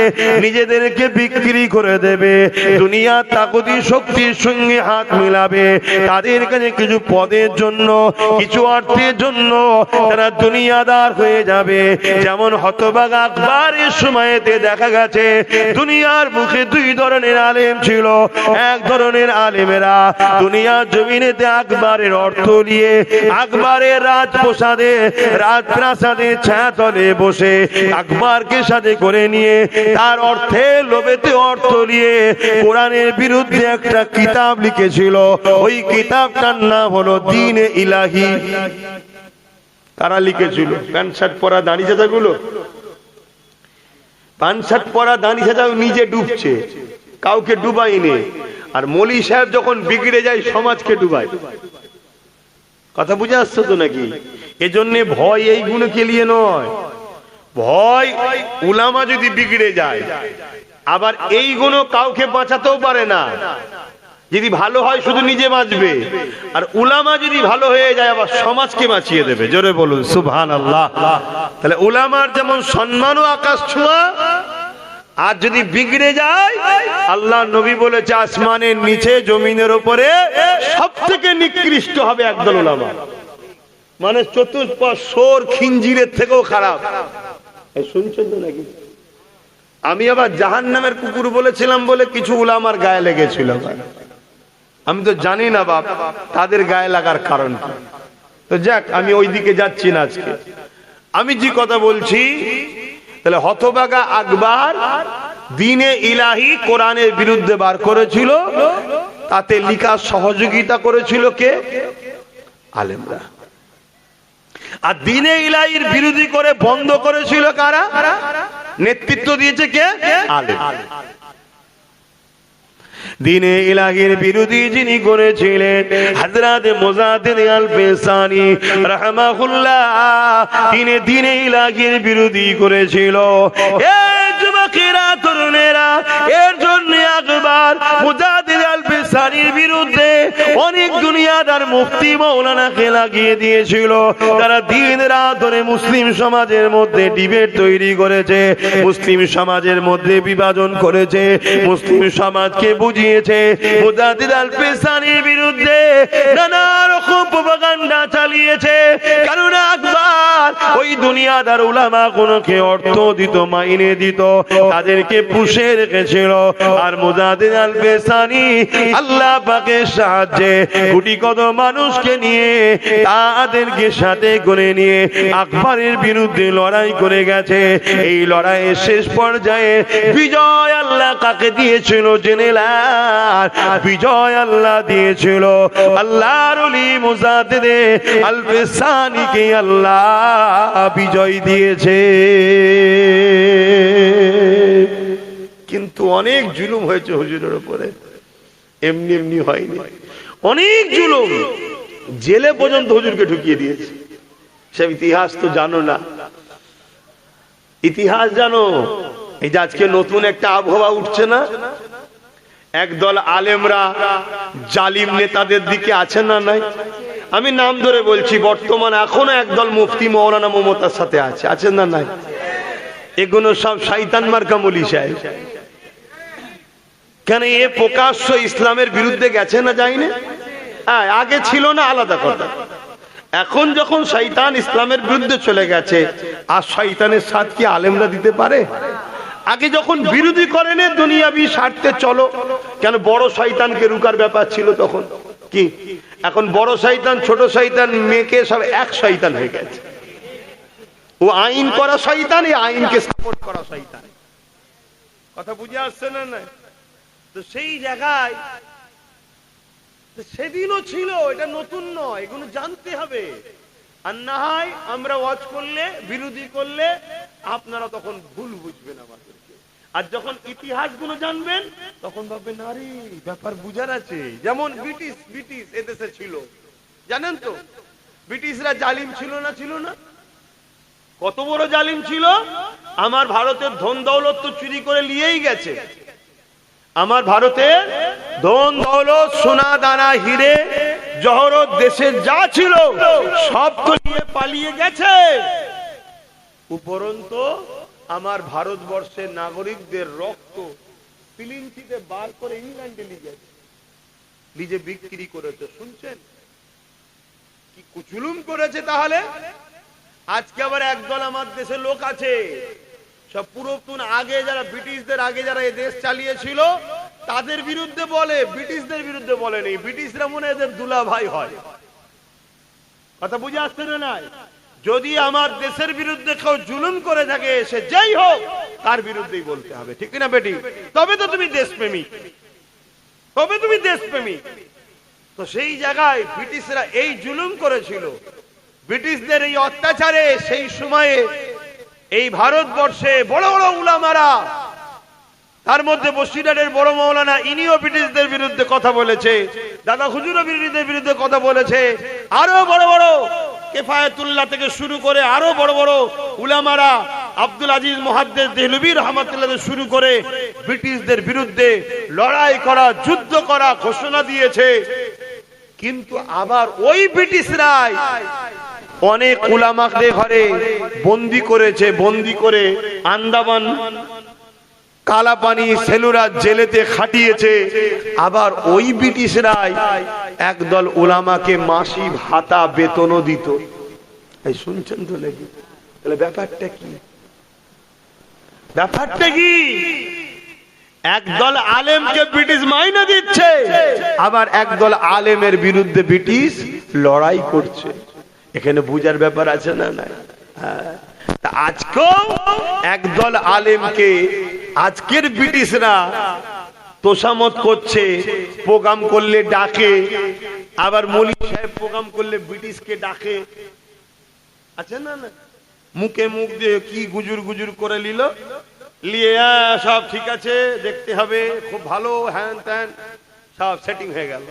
নিজেদেরকে বিক্রি করে দেবে। দুনিয়ার তাগুতি শক্তির সঙ্গে হাত মিলাবে। তাদের কাছে কিছু পদের জন্য, কিছু অর্থের জন্য তারা দুনিয়াদার হয়ে যাবে। যেমন হতভাগা আকবরের সময়তে দেখা গেছে দুনিয়ার মুখে দুই ধরনের আলেম ছিল। এক ধরনের আলেমেরা দুনিয়ার জমিনেতে আকবরের অর্থ নিয়ে, আকবরের রাজপ্রাসাদে ছায়াতলে বসে আকবর আকবরকে সাথে করে নিয়ে তার অর্থে লোভেতে অর্থ নিয়ে কোরআনের বিরুদ্ধে একটা কিতাব লিখেছিল। ওই কিতাবটার নাম হলো দ্বীন-এ ইলাহি। কারা লিখেছিল? প্যান্ট শার্ট পরা দাড়ি চাচাগুলো। প্যান্ট শার্ট পরা দাড়ি চাচা নিজে ডুবছে, কাউকে ডুবাইনি। আর মৌলী সাহেব যখন বিগড়ে যায় সমাজকে ডুবায়। কথা বুঝে আসছো তো নাকি? এজন্য ভয় এই গুণকে নিয়ে নয়, ভয় উলামা যদি বিগড়ে যায়, আবার এই গুণ কাউকে বাঁচাতেও পারে না। যদি ভালো হয় শুধু নিজে বাঁচবে, আর উলামা যদি ভালো হয়ে যায় আবার সমাজকে বাঁচিয়ে দেবে। জোরে বলুন সুবহানাল্লাহ। তাহলে উলামার যেমন সম্মানও আকাশ ছোঁয়া, আর যদি বিগড়ে যায়, আল্লাহ নবী বলেছে আসমানের নিচে জমিনের উপরে সব থেকে নিকৃষ্ট হবে একদল উলামা। মানে চতুষ্পদ সোর খিঞ্জিরের থেকেও খারাপ। শুনছেন তো নাকি? আমি আবার জাহান্নামের কুকুর বলেছিলাম বলে কিছু উলামার গায়ে লেগেছিল। আমি তো জানি না বাপ তাদের গায়ে লাগার কারণ কি। তো যাক, আমি ওই দিকে যাচ্ছি না আজকে। আমি যে কথা বলছি, তাহলে হতভাগা আকবর দ্বীন-এ ইলাহি কোরআনের বিরুদ্ধে বার করেছিল। তাতে লিখা সহযোগিতা করেছিল কে? আলেমরা। আর দ্বীন-এ ইলাহির বিরোধী করে বন্ধ করেছিল কারা? নেতৃত্ব দিয়েছে কে? আলেম। দ্বীন-এ ইলাহির বিরোধী যিনি করেছিলেন হযরত মুজাদ্দিদ আল-ফিসানি রাহমাহুল্লাহ, তিনি দ্বীন-এ ইলাহির বিরোধী করেছিল। এই যুবকেরা, তরুণেরা, এর জন্য আকবর মুজাদ্দিদ আল-ফিসানির বিরুদ্ধে অনেক দুনিয়াদার মুফতি মাওলানাকে লাগিয়ে দিয়েছিল। তারা দিন রাত ধরে মুসলিম সমাজের মধ্যে ডিবেট তৈরি করেছে, মুসলিম সমাজের মধ্যে বিভাজন করেছে, মুসলিম সমাজকে বুঝিয়েছে মুজাদ্দিদ আল-ফিসানির বিরুদ্ধে নানা রকম প্রপাগান্ডা চালিয়েছে। কারণ আকবর ওই দুনিয়াদার উলামা গুলোকে অর্থ দিত, মাইনে দিত, তাদেরকে পুষে রেখেছিল। আর মুজাদ্দিদ আল-ফিসানি আল্লাহ পাকের সাহায্যে কোটি কত মানুষকে নিয়ে, তাদেরকে সাথে করে নিয়ে আকবরের বিরুদ্ধে লড়াই করে গেছে। এই লড়াইয়ের শেষ পর্যায়ে বিজয় আল্লাহ কাকে দিয়েছিল জেনে নাও। বিজয় আল্লাহ দিয়েছিল আল্লাহর ওলি মুজাদ্দিদ আল-ফিসানিকে। আল্লাহ বিজয় দিয়েছে। কিন্তু অনেক জুলুম হয়েছে হুজুরের উপরে, এমনি এমনি হয়নি। অনেক জুলুম, জেলে পর্যন্ত হুজুরকে ঢুকিয়ে দিয়েছে। সব ইতিহাস তো জানো না? ইতিহাস জানো? এই যে আজকে নতুন একটা আবহাওয়া উঠছে না, একদল আলেমরা জালিম নেতাদের দিকে আছে না নাই? আমি নাম ধরে বলছি, বর্তমান এখনো একদল মুফতি মাওলানা মমতার সাথে আছে, আছেন না নাই? এগুলো সব শয়তান মার্কা মৌলী সাহেব। কেন এ প্রকাশ্য ইসলামের বিরুদ্ধে গেছে না যায়নি? আগে ছিল না, আলাদা কথা। এখন যখন শয়তান ইসলামের বিরুদ্ধে চলে গেছে, আর শয়তানের সাথ কি আলেমরা দিতে পারে? আগে যখন বিরোধী করেন দুনিয়াবি স্বার্থে চলো, কেন বড় শয়তানকে রুকার ব্যাপার ছিল তখন কি? এখন বড় শয়তান ছোট শয়তান মেয়েকে সব এক শয়তান হয়ে গেছে। ও আইন করা শয়তান, এই আইনকে সাপোর্ট করা শয়তান। কথা বুঝে আসছে না? না তো সেই জায়গায় সেদিনও ছিল, এটা নতুন নয়, এগুলো জানতে হবে। আর না হয় আমরা ওয়াজ করলে, বিরোধী করলে আপনারা তখন ভুল বুঝবেন আমাদেরকে। আর যখন ইতিহাস গুলো জানবেন তখন ভাববেন আরে ব্যাপার বুঝার আছে। যেমন ব্রিটিশ এদেশে ছিল, জানেন তো? ব্রিটিশরা জালিম ছিল না? ছিল না? কত বড় জালিম ছিল! আমার ভারতের ধন দৌলত তো চুরি করে নিয়েই গেছে। আমার ভারতের ধন দৌলত, সোনা দানা, হিরে জহরত, দেশের যা ছিল সব তো নিয়ে পালিয়ে গেছে। উপরন্তু আমার ভারতবর্ষের নাগরিকদের রক্ত পিলিন্থিতে বার করে ইংল্যান্ডে নিয়ে গেছে, নিজে বিক্রি করেছে। শুনছেন কি কুচুলুম করেছে? তাহলে আজকে আবার একদল আমার দেশে লোক আছে, সব পুরাতন আগে যারা ব্রিটিশদের আগে যারা এই দেশ চালিয়েছিল তাদের বিরুদ্ধে বলে, ব্রিটিশদের বিরুদ্ধে বলেনি। ব্রিটিশরা মনে এদের দুলা ভাই হয়। কথা বুঝে আসছে না? নাই যদি আমার দেশের বিরুদ্ধে কেউ জুলুম করে থাকে, সে যাই হোক তার বিরুদ্ধেই বলতে হবে, ঠিক না বেটি? তবে তো তুমি দেশপ্রেমিক, তবে তুমি দেশপ্রেমিক। তো সেই জায়গায় ব্রিটিশরা এই জুলুম করেছিল, ব্রিটিশদের এই অত্যাচারে সেই সময়ে এই ভারতবর্ষে বড় বড় উলামারা, তার মধ্যে বসিরহাটের বড় মাওলানা, ইনিও ব্রিটিশদের বিরুদ্ধে কথা বলেছে, দাদা হুজুরও ব্রিটিশদের বিরুদ্ধে কথা বলেছে, আরো বড় বড় কিফায়াতুল্লাহ থেকে শুরু করে আরো বড় বড় উলামারা, আব্দুল আজিজ মুহাদ্দিস দেহলভী রাহমাতুল্লাহ থেকে শুরু করে ব্রিটিশদের বিরুদ্ধে লড়াই করা, যুদ্ধ করা ঘোষণা দিয়েছে। কিন্তু আবার ওই ব্রিটিশরাই অনেক উলামাদের ঘরে বন্দি করেছে, বন্দি করে আন্দামান, কালাপানি, সেলুরা জেলেতে খাটিয়েছে। আবার ওই ব্রিটিশরাই একদল উলামাকে মাসি ভাতা বেতনও দিত। এই শুনছেন তো নাকি? তাহলে ব্যাপারটা কি? ব্যাপারটা কি? একদল আলেমকে ব্রিটিশ মাইনে দিচ্ছে, আবার একদল আলেমের বিরুদ্ধে ব্রিটিশ লড়াই করছে। এখানে বুঝার ব্যাপার আছে না? নাই। আজকেও একদল আলেমকে আজকের ব্রিটিশরা তোষামত করছে, প্রোগ্রাম করলে ডাকে, আবার মৌলভী সাহেব প্রোগ্রাম করলে ব্রিটিশকে ডাকে, আছে না? না, মুখে মুখ দিয়ে কি গুজুর গুজুর করে নিল, নিয়ে সব ঠিক আছে, দেখতে হবে, খুব ভালো, হ্যান ত্যান সব সেটিং হয়ে গেল।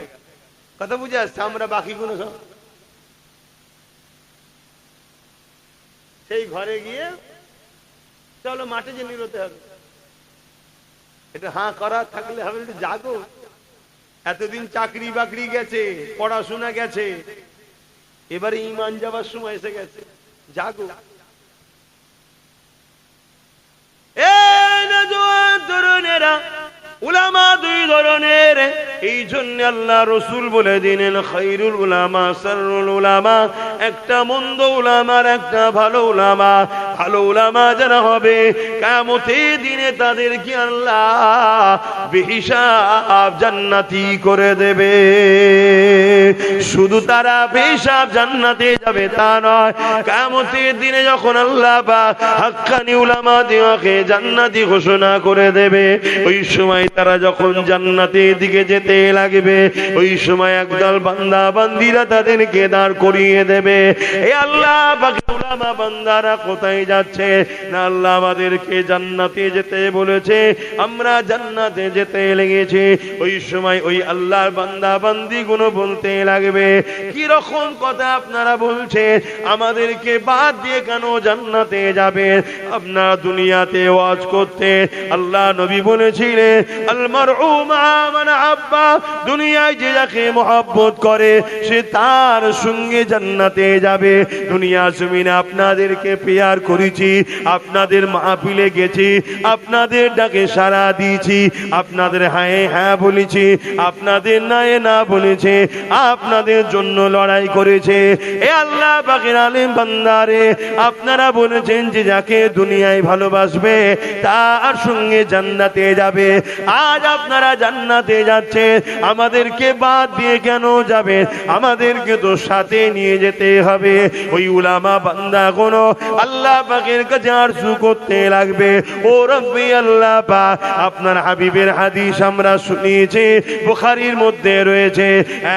কথা বুঝে আসছে? আমরা বাকি গুলো সব সেই ঘরে গিয়ে চলো মাঠে যে নিরতে হবে, এটা হাঁ করা থাকলে হবে, একটু জাগো। এতদিন চাকরি বাকরি গেছে, পড়াশোনা গেছে, এবারে ইমান যাবার সময় এসে গেছে, জাগো। তরুণেরা, উলামা দুই ধরনের, এই জন্য আল্লাহ রসুল বলে দিলেন খায়রুল উলামা শাররুল উলামা। একটা মন্দ উলামার একটা ভালো উলামা। ভালো উলামা যারা হবে কিয়ামতের দিনে তাদেরকে আল্লাহ বেহিসাব জান্নাতি করে দেবে। শুধু তারা বেহিসাব জান্নাতে যাবে তা নয়, কিয়ামতের দিনে যখন আল্লাহ পাক হাক্কানি উলামা দিওকে জান্নাতি ঘোষণা করে দেবে, ওই সময় তারা যখন জান্নাতের দিকে যেতে লাগবে, ওই সময় একদল বান্দা বান্দিরা তাদেরকে দাঁড় করিয়ে দেবে। এ আল্লাহ পাকের উলামা বান্দারা কোথায় যাচ্ছে? না, আল্লাহ আমাদেরকে জান্নাতে যেতে বলেছে, আমরা জান্নাতে যেতে লেগেছি। ওই সময় ওই আল্লাহর বান্দা বান্দি গুলো বলতে লাগবে, কি রকম কথা আপনারা বলছেন? আমাদেরকে বাদ দিয়ে কেন জান্নাতে যাবেন? আপনারা দুনিয়াতে ওয়াজ করতে আল্লাহ নবী বলেছিলেন আল মারউ মা মান আহাব্বা, দুনিয়ায় যে যাকে মহব্বত করে সে তার সঙ্গে জান্নাতে যাবে। দুনিয়া জমিনে আপনাদেরকে প্যার করেছি, আপনাদের মাহফিলে গেছি, আপনাদের ডাকে সাড়া দিয়েছি, আপনাদের হায়ে হ্যাঁ বলেছি, আপনাদের নায়ে না বলেছে, আপনাদের জন্য লড়াই করেছে। এ আল্লাহ পাকের আলেম বান্দারে, আপনারা বলেছেন যে যাকে দুনিয়ায় ভালোবাসবে তার সঙ্গে জান্নাতে যাবে। আজ আপনারা জান্নাতে যাচ্ছে, আমাদেরকে বাদ দিয়ে কেন যাবে? আমাদেরকে তো সাথে নিয়ে যেতে হবে। ওই উলামা বান্দা কোন আল্লাহ পাকের কাছে আরজু করতে লাগবে, ও রব্বি আল্লাহ পাক, আপনার হাবিবের হাদিস আমরা শুনিয়েছি, বুখারীর মধ্যে রয়েছে।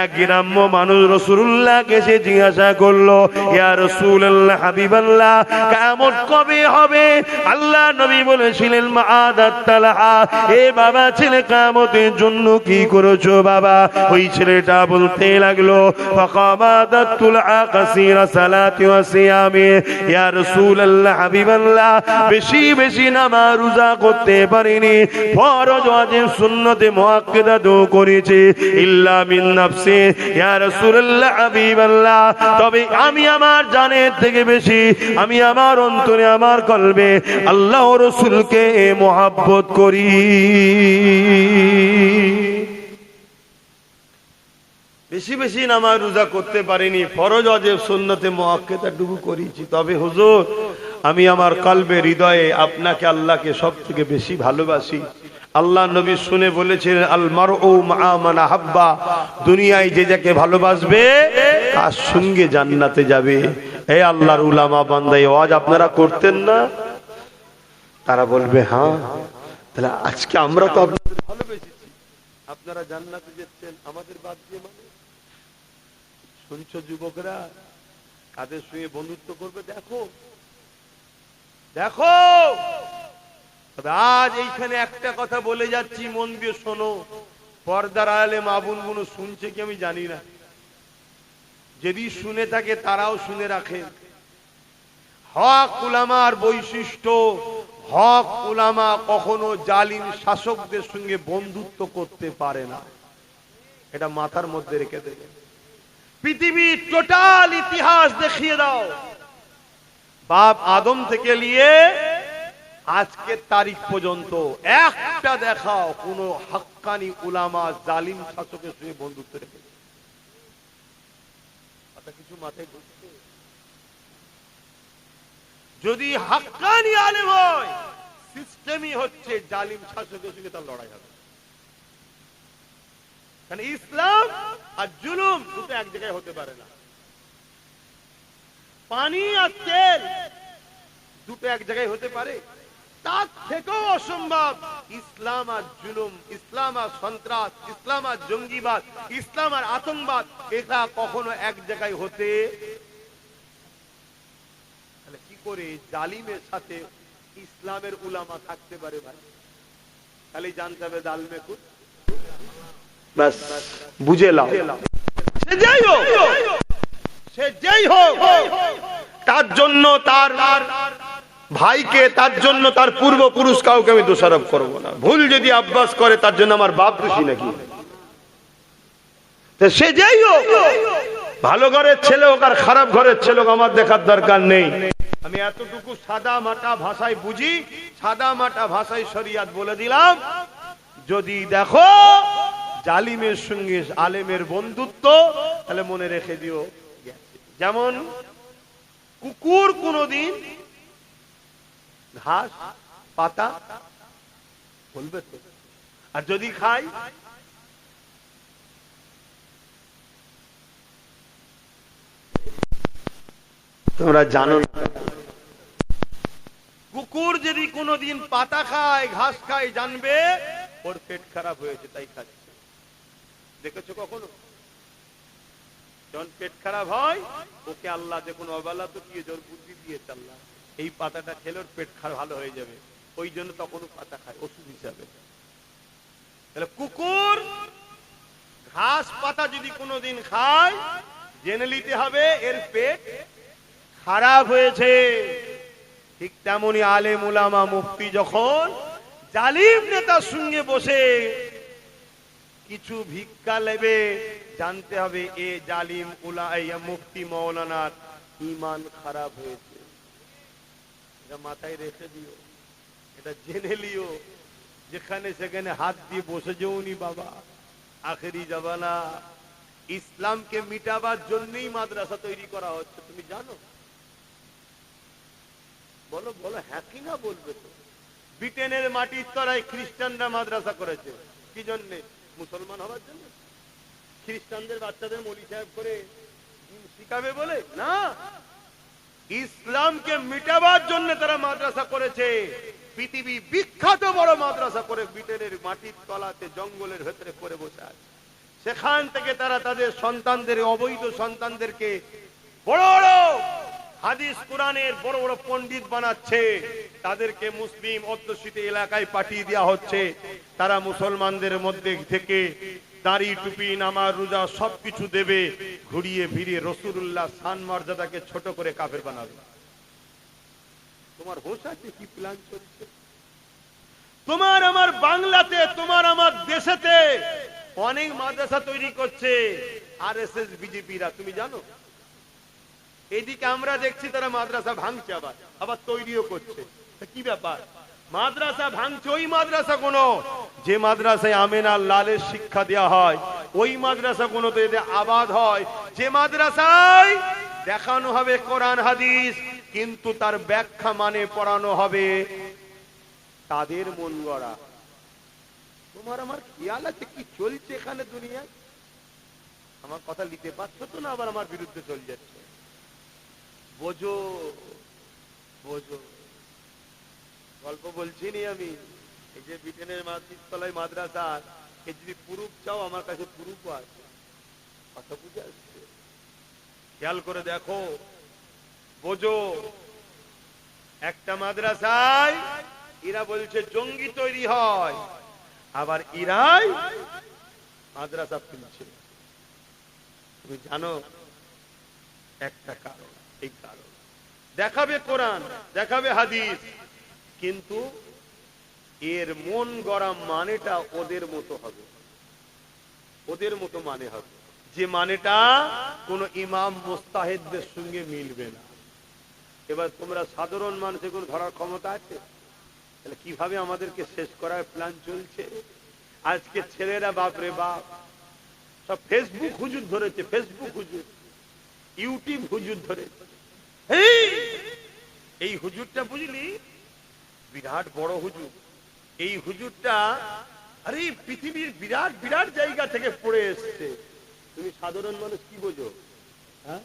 এক গ্রাম্য মানুষ রাসূলুল্লাহকে এসে জিজ্ঞাসা করলো, ইয়া রাসূলুল্লাহ, হাবিবাল্লাহ, কিয়ামত কবে হবে? আল্লাহ নবী বলেছিলেন মাআদাত তালহা, এ বাবা ছেলে কিয়ামতের জন্য কি করেছো বাবা? ওই ছেলেটা বলতে লাগলো, ফাকামাদাতুল আকাসিরা সালাতি ওয়া সিয়ামি, ইয়া রাসূলুল্লাহ, হাবিবাল্লাহ, বেশি বেশি নামাজ রোজা করতে পারিনি, ফরজ ওয়াজিব সুন্নতে মুআক্কাদা দো করেছি, ইল্লা মিন নাফসি, ইয়া রাসূলুল্লাহ, হাবিবাল্লাহ, তবে আমি আমার জানের থেকে বেশি আমি আমার অন্তরে, আমার কলবে আল্লাহ ও রাসূলকে মহব্বত করি। বেশি বেশি নামাজ রোজা করতে পারিনি, ফরজ ওয়াজিব সুন্নতে মুআক্কাদা টুকু করেছি, তবে হুজুর আমি আমার কলবে, হৃদয়ে আপনাকে, আল্লাহকে সব থেকে বেশি ভালোবাসি। আল্লাহ নবী শুনে বলেছিলেন আল মারউ মা মান আহাব্বা, দুনিয়ায় যে যাকে ভালোবাসবে তার সঙ্গে জান্নাতে যাবে। হে আল্লাহর উলামা বান্দা, এই ওয়াজ আপনারা করতেন না? তারা বলবে হ্যাঁ। তাহলে আজকে আমরা তো আপনাদের ভালোবেসেছি, আপনারা জান্নাতে যাচ্ছেন, আমাদের বাদ দিয়ে মানে শুনছো যুবকরা কাদের সঙ্গে বন্ধুত্ব করবে? দেখো দেখো। আজ এইখানে একটা কথা বলে যাচ্ছি, মন দিয়ে শোনো। পর্দার আড়ালে মা বোনগুলো শুনছে কি আমি জানি না, যদি শুনে থাকে তারাও শুনে রাখে। হক উলামার বৈশিষ্ট্য, হক উলামা কখনো জালিম শাসকদের সঙ্গে বন্ধুত্ব করতে পারে না, এটা মাথার মধ্যে রেখে দেবে। পৃথিবীর টোটাল ইতিহাস দেখিয়ে দাও, বাপ আদম থেকে নিয়ে আজকের তারিখ পর্যন্ত একটা দেখাও কোন হক্কানি উলামা জালিম শাসকের সঙ্গে বন্ধুত্ব রেখে। কিছু মাথায় ঢুকছে? যদি হক্কানি আলেম হয়, সিস্টেমই হচ্ছে জালিম শাসকের সঙ্গে তার লড়াই হবে। কারণ ইসলাম আর জুলুম দুটো এক জায়গায় হতে পারে না। পানি আর তেল দুটো এক জায়গায় হতে পারে? তার থেকেও অসম্ভব। ইসলাম আর জুলুম, ইসলাম আর সন্ত্রাস, ইসলাম আর জঙ্গিবাদ, ইসলাম আর আতঙ্কবাদ, এটা কখনো এক জায়গায় হতে। তাহলে কি করে জালিমের সাথে ইসলামের উলামা থাকতে পারে ভাই? খালি জানতে হবে জালিমে কুল, বাস বুঝে লাও। সে যেই হোক, তার জন্য তার ভাইকে, তার জন্য তার পূর্বপুরুষ কাউকে আমি দোষারোপ করবো না। ভুল যদি আব্বাস করে তার জন্য আমার বাপ দোষী নাকি? সে যেই হোক, ভালো ঘরের ছেলে হোক আর খারাপ ঘরের ছেলে হোক, আমার দেখার দরকার নেই। আমি এতটুকু সাদা মাটা ভাষায় বুঝি, সাদা মাটা ভাষায় শরিয়াত বলে দিলাম। যদি দেখো জালিমের সঙ্গে আলেমের বন্ধুত্ব, তাহলে মনে রেখে দিও, যেমন কুকুর কোনদিন ঘাস পাতা বলবে তো, আর যদি খাই তোমরা জানো না, কুকুর যদি কোনদিন পাতা খায়, ঘাস খায়, জানবে ওর পেট খারাপ হয়েছে তাই খাচ্ছে। দেখেছো কখনো? যখন পেট খারাপ হয় ওকে আল্লাহ দেখুন অবলা তো দিয়ে জোর বুদ্ধি দিয়েছে আল্লাহ, এই পাতাটা খেলে ওর পেট খারাপ ভালো হয়ে যাবে, ওই জন্য তখন পাতা খায় ওষুধ হিসাবে। তাহলে কুকুর ঘাস পাতা যদি কোনোদিন খায়, জেনে নিতে হবে এর পেট খারাপ হয়েছে। ঠিক তেমনি আলেম উলামা মুফতি যখন জালিম নেতার সঙ্গে বসে কিছু ভিক্ষা নেবে, জানতে হবে এ জালিম মুফতি মৌলানার ঈমান খারাপ হয়েছে। এটা মাথায় রেখে দিও, এটা জেনে লিও। যেখানে সেখানে হাত দিয়ে বসে যেওনি বাবা, আখেরি জামানা। ইসলামকে মিটাবার জন্যই মাদ্রাসা তৈরি করা হচ্ছে, তুমি জানো? বলো বলো, হ্যাঁ কি না বলবে তো। ব্রিটেনের মাটির তলায় খ্রিস্টানরা মাদ্রাসা করেছে, কি জন্যে? মুসলমান হওয়ার জন্য? খ্রিস্টানদের বাচ্চাদের মৌলী সাহেব করে শিখাবে বলে না, ইসলামকে মিটাবার জন্য তারা মাদ্রাসা করেছে। পৃথিবী বিখ্যাত বড় মাদ্রাসা করে ব্রিটেনের মাটির তলাতে জঙ্গলের ভেতরে করে বসে আছে। সেখান থেকে তারা তাদের সন্তানদের, অবৈধ সন্তানদেরকে বড় বড় হাদিস কোরআনের বড় বড় পণ্ডিত বানাচ্ছে, তাদেরকে মুসলিম অধ্যুষিত এলাকায় পাঠিয়ে দেওয়া হচ্ছে। তারা মুসলমানদের মধ্যে থেকে দাড়ি টুপি নামাজ রোজা সবকিছু দেবে, ঘুরিয়ে ফিরিয়ে রাসূলুল্লাহ শান মর্যাদাকে ছোট করে কাফের বানাবে। তোমার হোশ আছে কি প্ল্যান চলছে? তোমার আমার বাংলাতে, তোমার আমার দেশেতে অনেক মাদ্রাসা তৈরি করছে আরএসএস বিজেপিরা, তুমি জানো? এইদিকে আমরা দেখছি তারা মাদ্রাসা ভাঙছে, আবার আবার তৈরিও করছে। কি ব্যাপার? মাদ্রাসা ভাঙছে ওই মাদ্রাসা কোন যে মাদ্রাসায় আমেন আর লালের শিক্ষা দেওয়া হয়, ওই মাদ্রাসা কোন তো এদের আবাদ হয়, যে মাদ্রাসায় দেখানো হবে কোরআন হাদিস, কিন্তু তার ব্যাখ্যা মানে পড়ানো হবে তাদের মন গড়া। তোমার আমার খেয়াল আছে কি চলছে এখানে দুনিয়ায়? আমার কথা নিতে পারছো তো না? আবার আমার বিরুদ্ধে চলে যাচ্ছে। বোঝো বোঝো, গল্প বলছি নি আমি। এই যে ব্রিটেনের তলায় মাদ্রাসা, এ যদি পুরুষ চাও আমার কাছে পুরুষও আছে। কথা বুঝে আসছে? খেয়াল করে দেখো, বোঝো। একটা মাদ্রাসায় এরা বলছে জঙ্গি তৈরি হয়, আবার এরাই মাদ্রাসা খুলছে। তুমি জানো একটা কারণ, এই কারণ দেখাবে কোরআন, দেখাবে হাদিস, কিন্তু এর মন গড়া মানেটা ওদের মতো হবে, ওদের মতো মানে হবে, যে মানেটা কোন ইমাম মুস্তাহিদদের সঙ্গে মিলবে না। এবার তোমরা সাধারণ মানুষের কোন ধরার ক্ষমতা আছে? তাহলে কিভাবে আমাদেরকে শেষ করার প্ল্যান চলছে? আজকে ছেলেরা বাপরে বাপ সব ফেসবুক হুজুর ধরেছে, ফেসবুক হুজুর, ইউটিউব হুজুর ধরেছে। এই হুজুরটা বুঝলি বিরাট বড় হুজুর। এই হুজুরটা আরে পৃথিবীর বিরাট বিরাট জায়গা থেকে পড়ে এসছে। তুমি সাধারণ মানুষ কি বোঝো? হ্যাঁ,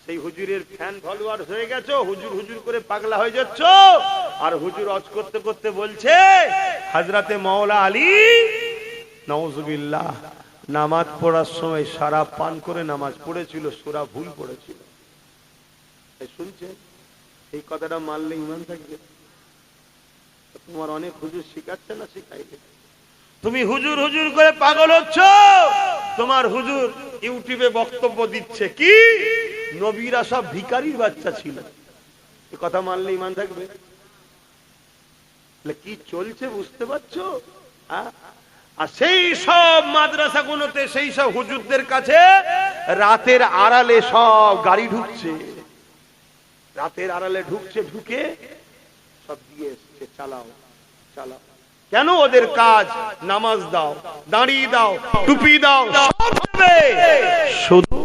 সেই হুজুরের ফ্যান ফলোয়ার হয়ে গেছো, হুজুর হুজুর করে পাগলা হয়ে যাচ্ছ। আর হুজুর অজ করতে করতে বলছে হযরতে মাওলা আলী নাউজুবিল্লাহ নামাজ পড়ার সময় সারা পান করে নামাজ পড়েছিল, সূরা ভুল পড়েছিল। শুনছেন? এই কথাটা মানলে ঈমান থাকবে। তোমার অনেক হুজুর শিখাচ্ছে না শিখাইবে? তুমি হুজুর হুজুর করে পাগল হচ্ছ। তোমার হুজুর ইউটিউবে বক্তব্য দিচ্ছে কি নবীরা সব ভিখারির বাচ্চা ছিল। এই কথা মানলে ঈমান থাকবে? কি চলছে বুঝতে পারছো? আর সেই সব মাদ্রাসাগুলোতে সেই সব হুজুরদের কাছে রাতের আড়ালে সব গাড়ি ঢুকছে, রাতের আড়ালে ঢুকছে, ঢুকে সব দিয়ে এসছে, চালাও চালাও। কেন? ওদের কাজ নামাজ দাও, দাঁড়িয়ে দাও, টুপি দাও, সব হবে, শুধু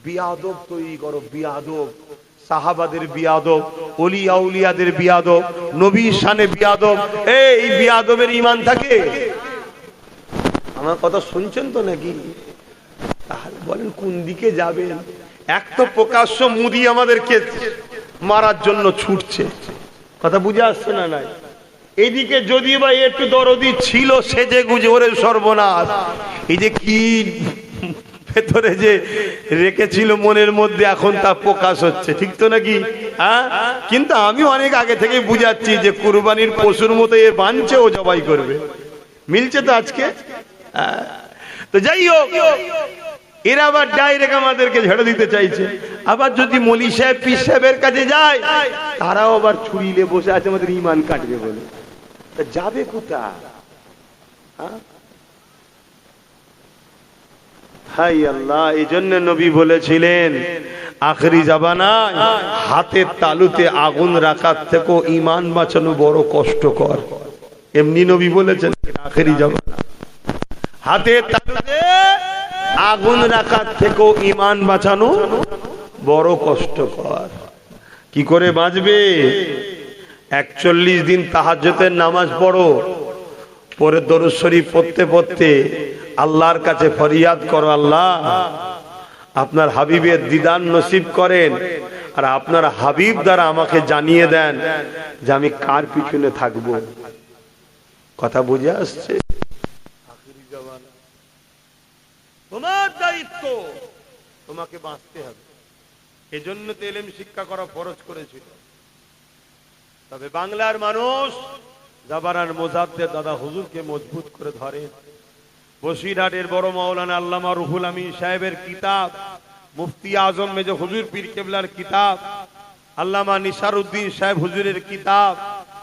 বিয়াদব তৈরি করো। বিয়াদব, সাহাবাদের বিয়াদব, ওলি আউলিয়াদের বিয়াদব, নবীর শানে বিয়াদব। এই বিয়াদবের ঈমান থাকে? আমার কথা শুনছেন তো নাকি? তাহলে বলেন কোন দিকে যাবেন? এক তো প্রকাশ্য মুদি আমাদেরকে মারার জন্য ছুটছে, কথা বুঝে আসছে না? নাই এইদিকে যদি বা একটু দরদি ছিল সেজে গুজে ওরে সর্বনাশ, এই যে কি ভেতরে যে রেখেছিল মনের মধ্যে এখন তা প্রকাশ হচ্ছে, ঠিক তো নাকি? হ্যাঁ, কিন্তু আমি অনেক আগে থেকে বুঝাচ্ছি যে কুরবানির পশুর মতো এ বানছে, ও জবাই করবে। মিলছে তো আজকে? তো যাই হোক, এরা আবার ডাইরেক্ট আমাদেরকে ঝেড়ে দিতে চাইছে। আবার যদি মলি সাহেব পীর সাহেবের কাছে যায়, তারাও আবার ছুরি নিয়ে বসে আছে আমাদের ঈমান কাটবে বলে। যাবে কোথায়? হাই আল্লাহ! এই জন্য নবী বলেছিলেন আখেরি জামানায় হাতের তালুতে আগুন রাখার থেকে ঈমান বাঁচানো বড় কষ্টকর। এমনি নবী বলেছেন আখেরি জামানা হাতের তালুতে আগুন রাখার থেকে ঈমান বাঁচানো বড় কষ্টকর। কি করে বাঁচবে? 41 দিন তাহাজ্জুদের নামাজ পড়ো, পরে দরুদ শরীফ পড়তে পড়তে আল্লাহর কাছে ফরিয়াদ করো, আল্লাহ আপনার হাবিবের দিদার নসিব করেন, আর আপনার হাবিব দ্বারা আমাকে জানিয়ে দেন যে আমি কার পিছনে থাকব। কথা বুঝে আসছে? তোমার দায়িত্ব, তোমাকে বাঁচতে হবে। এজন্য তো ইলম শিক্ষা করা ফরজ করেছিল। তবে বাংলার মানুষ জাবারান মুজাদ্দেদ দাদা হুজুরকে মজবুত করে ধরে। বসিরহাটের বড় মাওলানা আল্লামা রুহুল আমিন সাহেবের কিতাব, মুফতি আজম মেজর হুজুর পীর কেবলার কিতাব, আল্লামা নিসারউদ্দিন সাহেব হুজুরের কিতাব,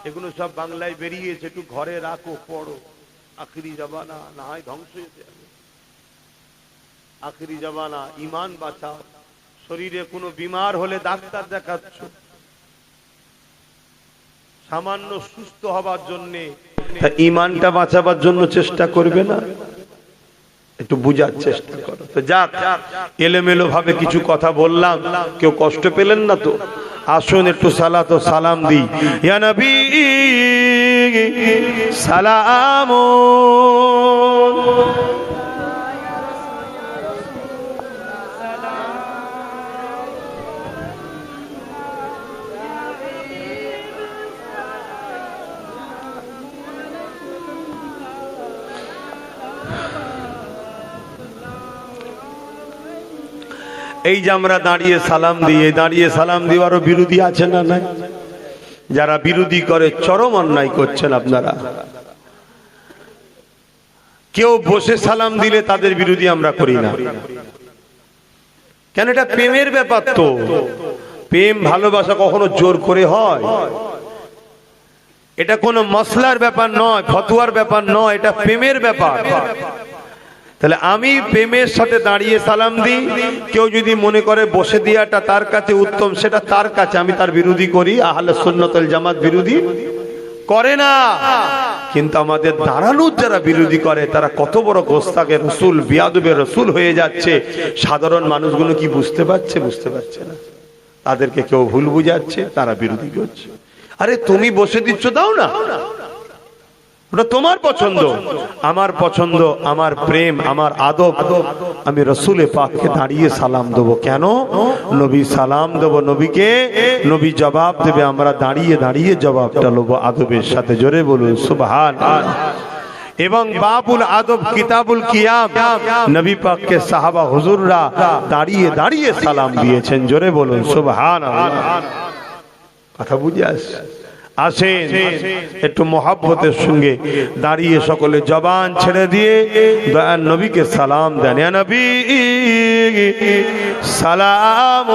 এগুলো সব বাংলায় বেরিয়েছে। একটু ঘরে রাখো, পড়ো। আখিরি জামানা, না হয় ধ্বংস হয়ে যাবে। আখিরি জামানা, ঈমান বাঁচাও। শরীরে কোনো বিমার হলে ডাক্তার দেখাচ্ছ, সামান্য সুস্থ হবার জন্য ঈমানটা বাঁচাবার জন্য চেষ্টা করবে না? একটু বুঝার চেষ্টা করো। তো যাক, এলোমেলো ভাবে কিছু কথা বললাম, কেউ কষ্ট পেলেন না তো? আসুন একটু সালাত ও সালাম দিই। ইয়া নবী সালাম, এই যে আমরা দাঁড়িয়ে সালাম দিয়ে, দাঁড়িয়ে সালাম দেওয়ারও বিরোধী আছে না নাই? যারা বিরোধী করে চরম অন্যায় করছেন আপনারা। কেউ বসে সালাম দিলে তাদের বিরোধী আমরা করি না কেন? এটা প্রেমের ব্যাপার। তো প্রেম ভালোবাসা কখনো জোর করে হয়? এটা কোনো মশলার ব্যাপার নয়, ফতুয়ার ব্যাপার নয়, এটা প্রেমের ব্যাপার। তাহলে আমি প্রেমের সাথে দাঁড়িয়ে সালাম দিই, কেউ যদি মনে করে বসে দেওয়াটা তার কাছে উত্তম, সেটা তার কাছে, আমি তার বিরোধী করি? আহলে সুন্নাত ওয়াল জামাত বিরোধী করে না। কিন্তু আমাদের দাঁড়ানোর যারা বিরোধী করে তারা কত বড় গোস্তাকে রসুল, বিয়াদবে রসুল হয়ে যাচ্ছে। সাধারণ মানুষগুলো কি বুঝতে পারছে? বুঝতে পারছে না। তাদেরকে কেউ ভুল বুঝাচ্ছে, তারা বিরোধী করছে। আরে তুমি বসে দিচ্ছ, দাও না, ওটা তোমার পছন্দ। আমার পছন্দ, আমার প্রেম, আমার আদব, আমি রসুলে পাককে দাঁড়িয়ে সালাম দেবো। কেন? নবী সালাম দেবো নবীকে, নবী জবাব দেবে, আমরা দাঁড়িয়ে দাঁড়িয়ে জবাবটা নেবো আদবের সাথে। জোরে বলুন সুবহানাল্লাহ। এবং বাবুল আদব কিতাবুল কিয়াম, নবী পাককে সাহাবা হুজুররা দাঁড়িয়ে দাঁড়িয়ে সালাম দিয়েছেন। জোরে বলুন সুবহানাল্লাহ। কথা বুঝে আসেন, একটু মহব্বতের সঙ্গে দাঁড়িয়ে সকলে জবান ছেড়ে দিয়ে দয়ার নবীকে সালাম দেন। ইয়া নবী সালাম,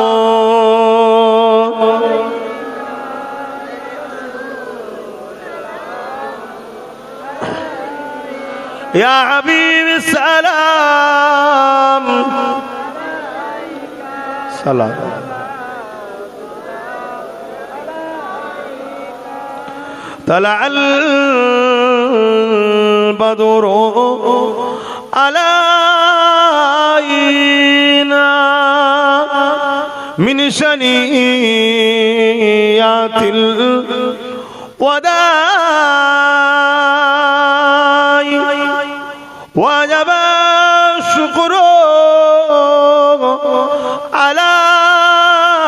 ইয়া হাবিব সালাম, সালাম। طلع البدر علينا من شنيات الوداع وجب الشكر علينا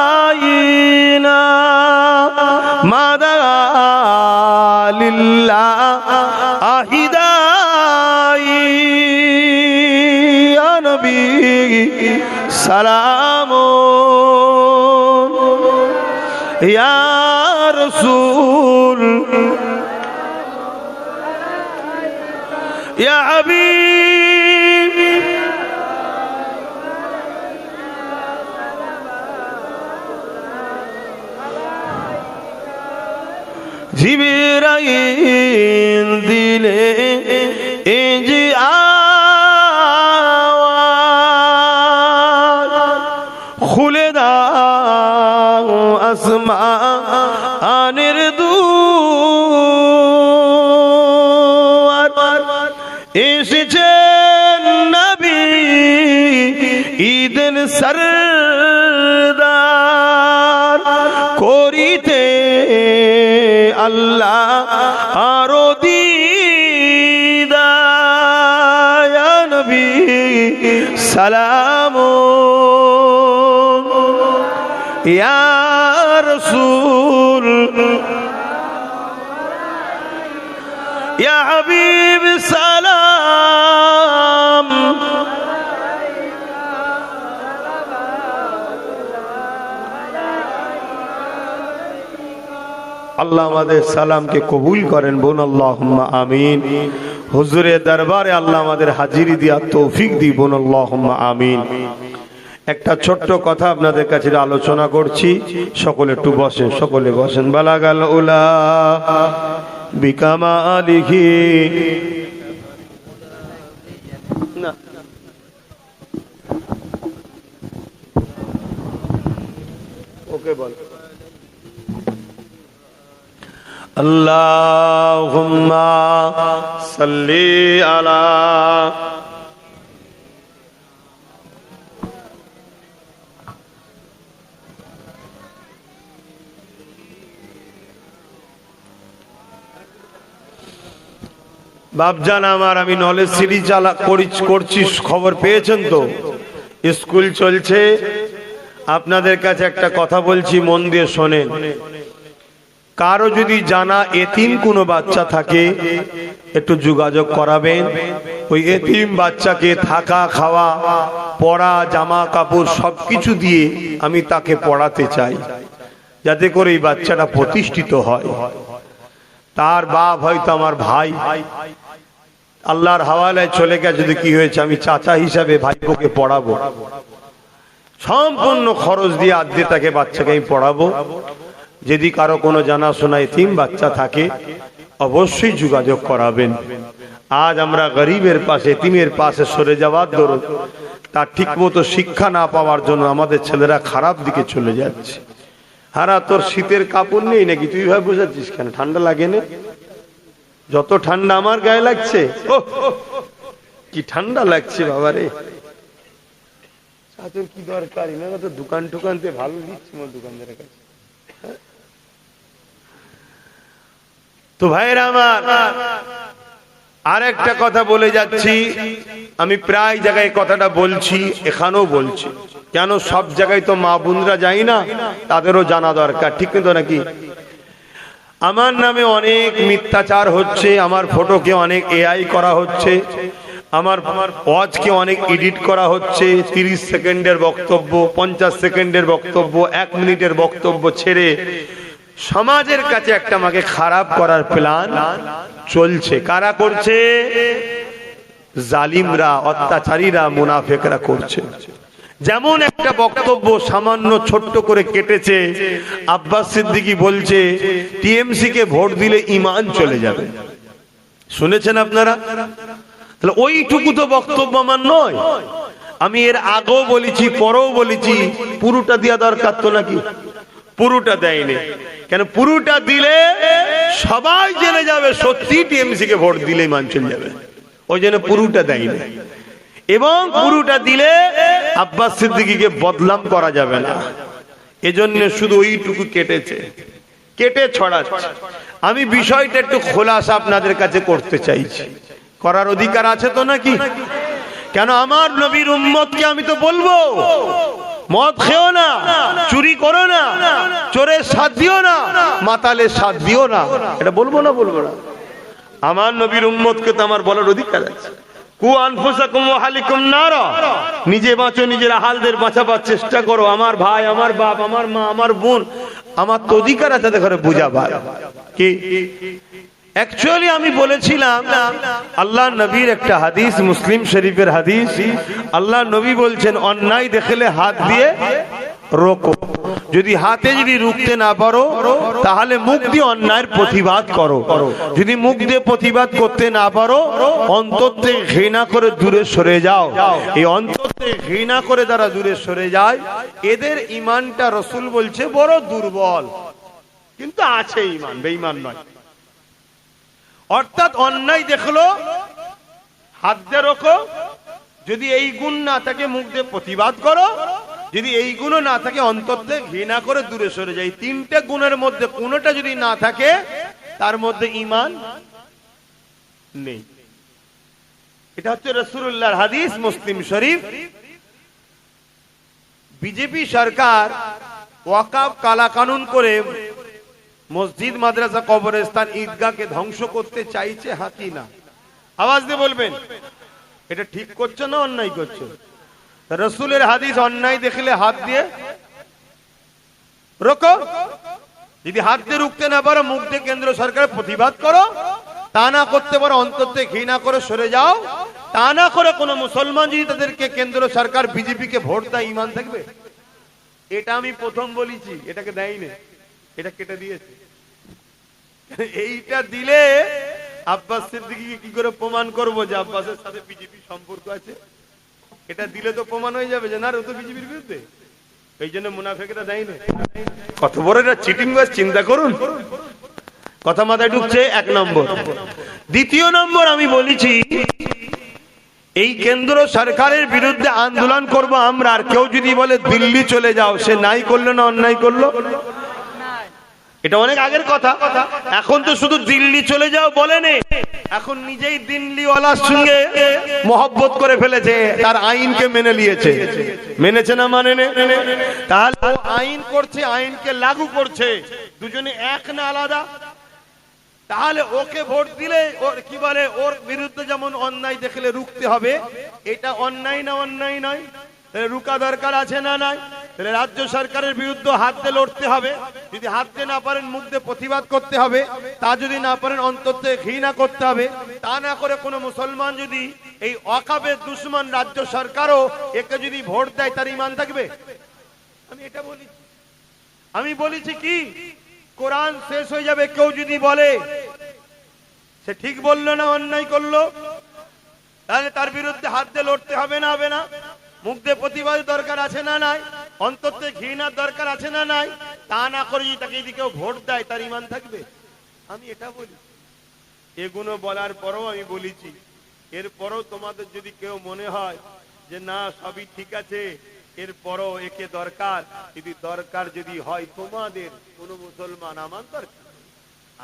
ماذا لله أهداي يا نبي سلام يا رسول يا حبيب জিবরাইল দিলে এই যে আওয়াজ, খুলে দাও আসমানের দুয়ার, এসেছেন নবী ঈদের সরদার, করিতে আল্লাহ আরো দিদার। ইয়া নবী সালাম, ইয়া রাসূল ইয়া হাবিব সালাম। আল্লাহ আমাদের সালামকে কবুল করেন, বোন আল্লাহুম্মা আমিন। হুজুরের দরবারে আল্লাহ আমাদের হাজিরি দেওয়ার তৌফিক দিন, বোন আল্লাহুম্মা আমিন। একটা ছোট্ট কথা আপনাদের কাছে আলোচনা করছি, সকলে একটু বসেন, সকলে বসেন। বালাগাল উলা বিকামালিহি, না ওকে বল। আল্লাহুম্মা সাল্লি আলা বাপজান আমার, আমি নলেজ সিটি করছি, খবর পেয়েছেন তো? স্কুল চলছে। আপনাদের কাছে একটা কথা বলছি, মন দিয়ে শোনেন। কারো যদি জানা এতিম কোনো বাচ্চা থাকে একটু যোগাযোগ করাবেন। ওই এতিম বাচ্চাকে থাকা, খাওয়া, পড়া, জামা কাপড় সবকিছু দিয়ে আমি তাকে পড়াতে চাই, যাতে করে এই বাচ্চাটা প্রতিষ্ঠিত হয়। তার বাপ হয়তো আমার ভাই, আল্লাহর হাওয়ালায় চলে গেছে, যদি কি হয়েছে, আমি চাচা হিসাবে ভাইপোকে পড়াবো, সম্পূর্ণ খরচ দিয়ে আদ্যে তাকে বাচ্চাকে আমি পড়াবো। যদি কারো কোনো জানাশোনা এতিম বাচ্চা থাকে অবশ্যই যোগাযোগ করাবেন। আজ আমরা গরিবের পাশে, এতিমের পাশে সরে যাওয়ার দরুন তার ঠিক মতো শিক্ষা না পাওয়ার জন্য আমাদের ছেলেরা খারাপ দিকে চলে যাচ্ছে। হারা তোর শীতের কাপড় নেই নাকি? তুই ভাই বোঝাচ্ছিস কেন? ঠান্ডা লাগে না? যত ঠান্ডা আমার গায়ে লাগছে, কি ঠান্ডা লাগছে বাবারে। তোর কি দরকার? এনারা তো দোকান টোকানতে ভালো দিচ্ছে দোকানদারের কাছে। তো ভাইরা আমার, আর একটা কথা বলে যাচ্ছি, আমি প্রায় জায়গায় কথাটা বলছি, এখানেও বলছি। কেন সব জায়গায় তো মা বোনরা যাই না, তাদেরও জানা দরকার, ঠিক তো নাকি? আমার নামে অনেক মিথ্যাচার হচ্ছে, আমার ফটোকে অনেক এআই করা হচ্ছে, আমার ওয়াজকে অনেক এডিট করা হচ্ছে। 30 সেকেন্ডের বক্তব্য, 50 সেকেন্ডের বক্তব্য, 1 মিনিটের বক্তব্য ছেড়ে সমাজের কাছে একটা আমাকে খারাপ করার প্ল্যান চলছে। কারা করছে? জালিমরা, অত্যাচারীরা, মুনাফিকরা করছে। যেমন একটা বক্তব্য সামান্য ছোট্ট করে কেটেছে, আব্বাস সিদ্দিকী বলছে টিএমসি কে ভোট দিলে ঈমান চলে যাবে। শুনেছেন আপনারা? তাহলে ওইটুকু তো বক্তব্য আমার নয়। আমি এর আগেও বলেছি, পরেও বলেছি, পুরোটা দেওয়া দরকার তো নাকি? পুরোটা দেয়নি কেন? পুরোটা দিলে সবাই জেনে যাবে সত্যি টিএমসি কে ভোট দিলে ঈমান চলে যাবে। ওই জন্য পুরোটা দেয়নি। এবং পুরোটা দিলে আব্বাস সিদ্দিকীকে বদনাম করা যাবে না, এজন্য শুধু ওইটুকু কেটেছে, কেটে ছড়াচ্ছে। আমি বিষয়টা একটু খোলাসা আপনাদের কাছে করতে চাইছি। করার অধিকার আছে তো নাকি? কেন আমার নবীর উম্মতকে আমি তো বলবো মদ খেও না, চুরি করো না, চোরের সাথ দিও না, মাতালের সাথ দিও না, এটা বলবো না? বলবো না? আমার নবীর উম্মতকে তো আমার বলার অধিকার আছে। নিজে বাঁচো, নিজের আহালদের বাঁচাবার চেষ্টা করো। আমার ভাই, আমার বাপ, আমার মা, আমার বোন, আমার তো অধিকার আছে তাদের ঘরে বুঝাবার। কি অ্যাকচুয়ালি আমি বলেছিলাম, আল্লাহ নবীর একটা হাদিস, মুসলিম শরীফের হাদিস, আল্লাহ নবী বলছেন অন্যায় দেখলে হাত দিয়ে রোকো। যদি হাতে যদি রুখতে না পারো তাহলে মুখ দিয়ে অন্যায়ের প্রতিবাদ করো। যদি মুখ দিয়ে প্রতিবাদ করতে না পারো অন্তর থেকে ঘৃণা করে দূরে সরে যাও। এই অন্তর থেকে ঘৃণা করে যারা দূরে সরে যায় এদের ঈমানটা রাসূল বলছে বড় দুর্বল, কিন্তু আছে ঈমান, বেঈমান নয়। অর্থাৎ অন্যায় দেখলো হাত দিয়ে রোকো, যদি এই গুণ না থাকে মুখ দিয়ে প্রতিবাদ করো, যদি এই গুণ না থাকে অন্তর থেকে ঘৃণা করে দূরে সরে যায়। তিনটে গুণের মধ্যে কোনোটা যদি না থাকে তার মধ্যে ঈমান নেই। এটা হচ্ছে রাসূলুল্লাহর হাদিস, মুসলিম শরীফ। বিজেপি সরকার ওয়াকফ কালা কানুন করে মসজিদ, মাদ্রাসা, কবরস্থান, ঈদগাহকে ধ্বংস করতে চাইছে, হ্যাঁ কি না? আওয়াজ দিয়ে বলবেন এটা ঠিক করছে না অন্যায় করছে? রাসূলের হাদিস, অন্যায় দেখলে হাত দিয়ে রোকো, যদি হাত দিয়ে রুখতে না পারো মুখ দিয়ে কেন্দ্র সরকারের প্রতিবাদ করো, তা না করতে পারো অন্তর থেকে ঘৃণা করে সরে যাও। তা না করে কোনো মুসলমান যদি তাদেরকে কেন্দ্র সরকার বিজেপিকে ভোট দেয়, ঈমান থাকবে? এটা আমি প্রথম বলেছি, এটাকে দেয়নি, এটা কেটে দিয়েছে। এইটা দিলে আব্বাস সিদ্দিকীকে কি করে প্রমাণ করবো যে আব্বাসের সাথে বিজেপি সম্পর্ক আছে? এটা দিলে তো প্রমাণ হয়ে যাবে যে না, ও তো বিজেপির বিরুদ্ধে। এই জন্য মুনাফিকরা দেয়নি। কত বড় এটা চিটিং বাস, চিন্তা করুন। কথা মাথায় ঢুকছে? এক নম্বর। দ্বিতীয় নম্বর, আমি বলেছি এই কেন্দ্র সরকারের বিরুদ্ধে আন্দোলন করব আমরা। আর কেউ যদি বলে দিল্লি চলে যাও, সে নাই করলো না অন্যায় করলো? এটা অনেক আগের কথা। এখন তো শুধু দিল্লি চলে যাও বলেনি, এখন নিজেই দিল্লিওয়ালার সঙ্গে মহব্বত করে ফেলেছে, তার আইনকে মেনে নিয়েছে। মেনেছে না মানে তাহলে আইন করছে, আইনকে লাগু করছে, দুজনে এক না আলাদা? তাহলে ওকে ভোট দিলে ওর কি বলে, ওর বিরুদ্ধে যেমন অন্যায় দেখলে রুখতে হবে, এটা অন্যায় না অন্যায় নয়? রুকা দরকার আছে না নাই? রাজ্য সরকারের বিরুদ্ধে হাত দিয়ে লড়তে হবে, যদি হাত দিয়ে না পারেন মুখ দিয়ে প্রতিবাদ করতে হবে, তা যদি না পারেন অন্তর থেকে ঘৃণা করতে হবে। তা না করে কোনো মুসলমান যদি এই ওয়াকফের দুশমন রাজ্য সরকারও একে যদি ভোট দেয়, তার ঈমান থাকবে? আমি এটা বলি, আমি বলেছি কি কোরআন শেষ হয়ে যাবে কেউ যদি বলে সে ঠিক বললো না অন্যায় করলো, তাহলে তার বিরুদ্ধে হাত দিয়ে লড়তে হবে না হবে না? মুখ দিয়ে প্রতিবাদ দরকার আছে না নাই? অন্তর থেকে ঘৃণার দরকার আছে না নাই? তা না করে যদি তাকে যদি কেউ ভোট দেয়, তার ঈমান থাকবে? আমি এটা বলি। এগুলো বলার পরও আমি বলেছি, এরপরও তোমাদের যদি কেউ মনে হয় যে না সবই ঠিক আছে, এরপরও একে দরকার, যদি হয় তোমাদের কোনো মুসলমান, আমার দরকার,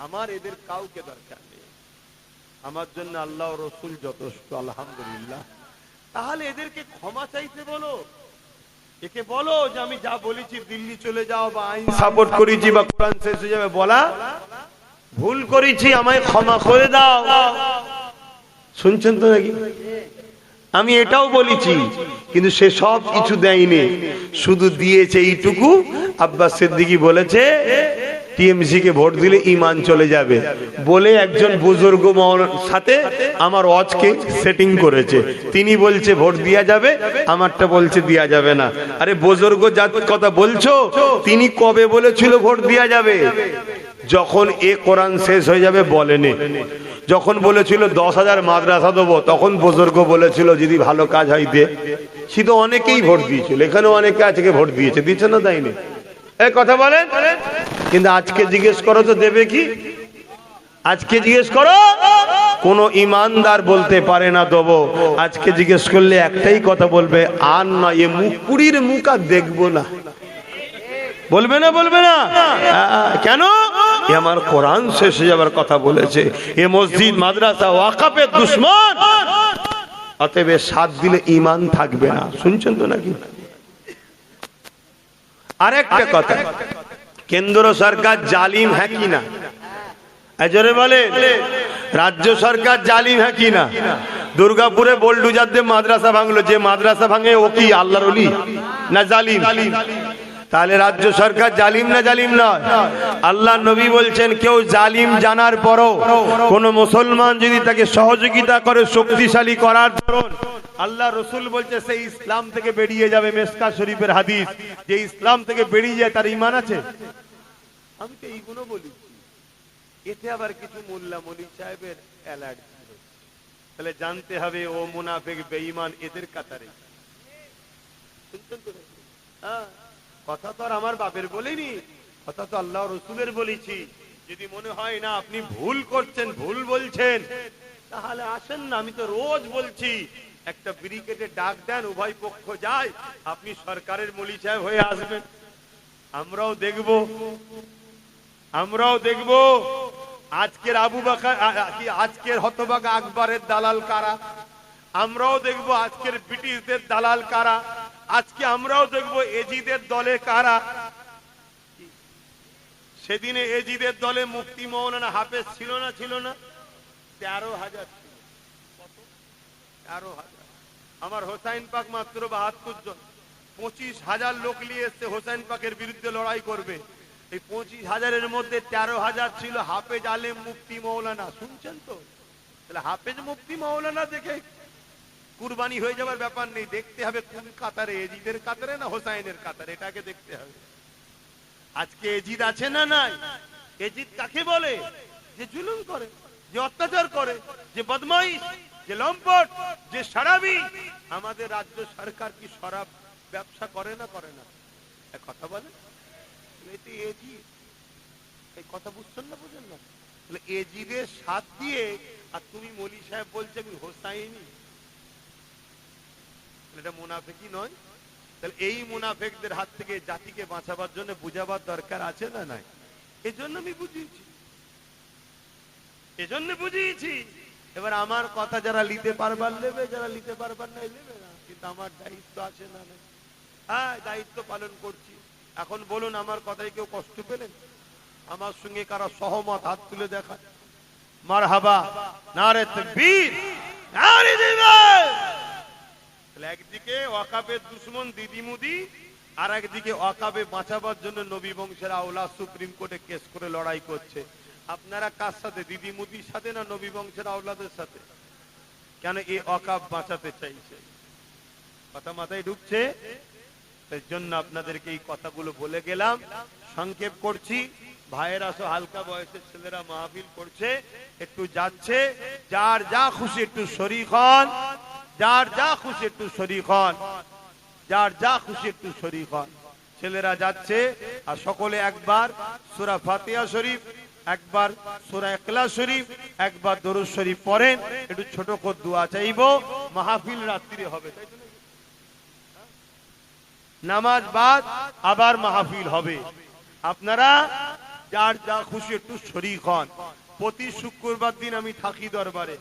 আমার এদের কাউকে দরকার নেই, আমার জন্য আল্লাহ রসুল যথেষ্ট, আলহামদুলিল্লাহ। তাহলে এদেরকে ক্ষমা চাইতে বলো, একে বলো যে আমি যা বলেছি দিল্লি চলে যাও, বা আইন সাপোর্ট করেছি, বা কোরআন শেষ হয়ে যাবে, বলা ভুল করেছি, আমায় ক্ষমা করে দাও। শুনছেন তো নাকি? আমি এটাও বলেছি, কিন্তু সে সব কিছু দেয়নি, শুধু দিয়েছে এইটুকু, আব্বাস সিদ্দিকী বলেছে টিএমসি কে ভোট দিলে ঈমান চলে যাবে বলে একজন বুজুর্গ সাথে আমার ওয়াজকে সেটিং করেছে। তিনি বলছে ভোট দেয়া যাবে, আমারটা বলছে দেয়া যাবে না। আরে বুজুর্গ যার কথা বলছো, তিনি কবে বলেছিল ভোট দেয়া যাবে? যখন এ কোরআন শেষ হয়ে যাবে বলেনি। যখন বলেছিল 10,000 মাদ্রাসা দেবো, তখন বুজুর্গ বলেছিল যদি ভালো কাজ হয় দে। সে তো অনেকেই ভোট দিয়েছিল, এখানেও অনেকে আজকে ভোট দিয়েছে, দিচ্ছে না দেয়নি? এই কথা বলেন। কিন্তু আজকে জিজ্ঞেস করো তো দেবে কি? আজকে জিজ্ঞেস করো, কোন ইমানদার বলতে পারে না দেবো। আজকে জিজ্ঞেস করলে একটাই কথা বলবে, আর না এ মুকুড়ির মুখ আর দেখবো না। বলবে না? বলবে না কেন? এ আমার কোরআন শেষ হয়ে যাবার কথা বলেছে, এ মসজিদ মাদ্রাসা ওয়াকফের দুশমন, অতএব সাথ দিলে ঈমান থাকবে না। শুনছেন তো নাকি? আরেকটা কথা, কেন্দ্র সরকার জালিম হ্যাঁ কি না? জোরে বলে, রাজ্য সরকার জালিম হ্যাঁ কি না? দুর্গাপুরে বোলডুজার দিয়ে মাদ্রাসা ভাঙলো, যে মাদ্রাসা ভাঙে ও কি আল্লাহর ওলি না জালিম? তাহলে রাজ্য সরকার জালিম না জালিম নয়? আল্লাহ নবী বলছেন কেউ জালিম জানার পরও কোন মুসলমান যদি তাকে সহযোগিতা করে শক্তিশালী করার দরুন, আল্লাহ রসুল বলছে সেই ইসলাম থেকে বেরিয়ে যাবে। মেসকা শরীফের হাদিস, যে ইসলাম থেকে বেরিয়ে যায় তার ঈমান আছে। আমি তো এইগুলো বলি, এতে আবার কিছু মোল্লা মলিক সাহেবের অ্যালার্ট, তাহলে জানতে হবে ও মুনাফিক বেঈমান এদের কাতারে। শুনছেন তো? হ্যাঁ, কথা তো আর আমার বাপের বলিনি, কথা তো আল্লাহ রসুলের বলেছি। যদি মনে হয় না আপনি ভুল করছেন, ভুল বলছেন, তাহলে আসেন না, আমি তো রোজ বলছি একটা ব্রিগেডে ডাক দেন, উভয় পক্ষ যায়, আপনি সরকারের মলি সাহেব হয়ে আসবেন। আমরাও দেখব, আমরাও দেখব আজকের আবু বকর, আজকের হতভাগা আকবরের দালাল কারা, আমরাও দেখব আজকের ব্রিটিশদের দালাল কারা, আজকে আমরাও দেখবো এজিদের দলে কারা। সেদিনে এজিদের দলে মুফতি মৌলানা হাফেজ ছিল না? ছিল না? 13,000 ছিল। কত? 13,000। আমার হোসাইন পাক মাত্র 72 জন। 25,000 লোক নিয়ে এসছে হোসাইন পাকের বিরুদ্ধে লড়াই করবে। এই 25,000-এর মধ্যে 13,000 ছিল হাফেজ আলেম মুফতি মৌলানা। শুনছেন তো? তাহলে হাফেজ মুফতি মৌলানা দেখে কুরবানি হয়ে যাবার ব্যাপার নেই, দেখতে হবে কোন কাতারে, এজিদের কাতারে না হোসাইনের কাতারে, এটাকে দেখতে হবে। আজকে এজিদ আছে না নাই? এজিদ কাকে বলে? যে জুলুম করে, যে অত্যাচার করে, যে বদমাইশ, যে লম্পট, যে শরাবি। আমাদের রাজ্য সরকার কি শরাব ব্যবসা করে না? করে না? এক কথা বলে, এটি এজিদ। এই কথা বুঝছেন না? বুঝেন না? তাহলে এজিদের সাথ দিয়ে আর তুমি মলি সাহেব বলছে আমি হোসাইনি, এটা মুনাফিকি নয়? তাহলে এই মুনাফিকদের হাত থেকে জাতিকে বাঁচাবার জন্য বুঝাবার দরকার আছে না নাই? এজন্য আমি বুঝিয়েছি, এজন্য বুঝিয়েছি এবার আমার কথা যারা নিতে পারবার নেবে, যারা নিতে পারবার নাই নেবে না, কিন্তু আমার দায়িত্ব আছে না? হ্যাঁ, দায়িত্ব পালন করছি। এখন বলুন, আমার কথায় কেউ কষ্ট পেলেন? আমার সঙ্গে কারা সহমত হাত তুলে দেখায়? মারহাবা, নারে তাকবীর, নারে জিহাদ। একদিকে ওয়াকাবের দুশমন দিদি মুদি, আর একদিকে ওয়াকাবে বাঁচাবার জন্য নবী বংশের আওলাদ সুপ্রিম কোর্টে কেস করে লড়াই করছে। আপনারা কার সাথে, দিদি মুদির সাথে না নবী বংশের আওলাদের সাথে? কেন এই ওয়াকাব বাঁচাতে চাইছে? কথা মাথায় ঢুকছে? এর জন্য আপনাদেরকে এই কথাগুলো বলে গেলাম, সংক্ষেপ করছি। ভাইয়েরা সব হালকা বয়সের ছেলেরা মাহফিল করছে, একটু যাচ্ছে, যার যা খুশি একটু শরীক হন, যার যা খুশি একটু শরীক হন, যার যা খুশি একটু শরীক হন। ছেলেরা যাচ্ছে, আর সকলে একবার সূরা ফাতিহা শরীফ, একবার সূরা ইখলাস শরীফ, একবার দরুদ শরীফ পড়েন। একটু ছোট করে দোয়া চাইবো। মাহফিল রাত্রি হবে, তাই তো? নামাজ বাদ আবার মাহফিল হবে। আপনারা যার যা খুশি একটু শরীক হন। প্রতি শুক্রবার দিন আমি থাকি দরবারে,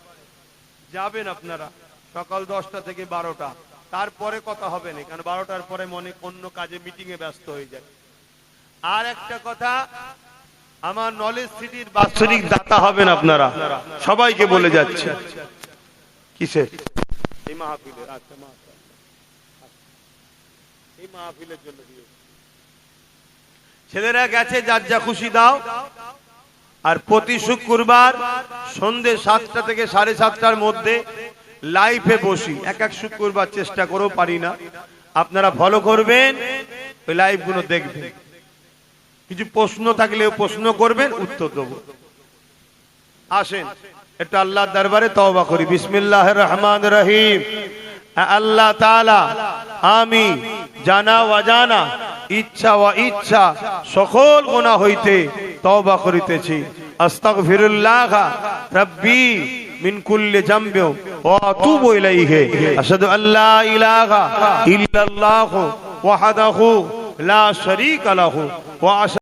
যাবেন আপনারা সকাল 10টা থেকে 12টা। তারপরে কথা হবে না, কারণ 12টার পরে মনে অন্য কাজে মিটিং এ ব্যস্ত হয়ে যায়। আর একটা কথা, আমার নলেজ সিটির বাৎসরিক দাতা হবেন আপনারা, সবাইকে বলে যাচ্ছে। কিসে? এই মাহফিলে। আচ্ছা, এই মাহফিলের জন্য ছেলেরা গেছে, যার যা খুশি দাও। আর প্রতি শুক্রবার সন্ধ্যে 7টা থেকে 7:30টার মধ্যে লাইভে বসি। এক এক শুক্রবার চেষ্টা করেও পারি না। আপনারা ফলো করবেন, ওই লাইভ গুলো দেখবেন। কিছু প্রশ্ন থাকলেও প্রশ্ন করবেন, উত্তর দেব। আসেন একটু আল্লাহর দরবারে তওবা করি। বিসমিল্লাহির রহমানির রহিম। আল্লাহ তাআলা, আমি জানা অজানা, ইচ্ছা ও ইচ্ছা সকল গুনাহ হইতে তওবা করিতেছি। আস্তাগফিরুল্লাহ রাব্বি মিন কুল্লি যামবি ওয়া আতুবু ইলাইহি। আশহাদু আল্লা ইলাহা ইল্লাল্লাহু ওয়াহদাহু লা শারীকা লাহু ওয়া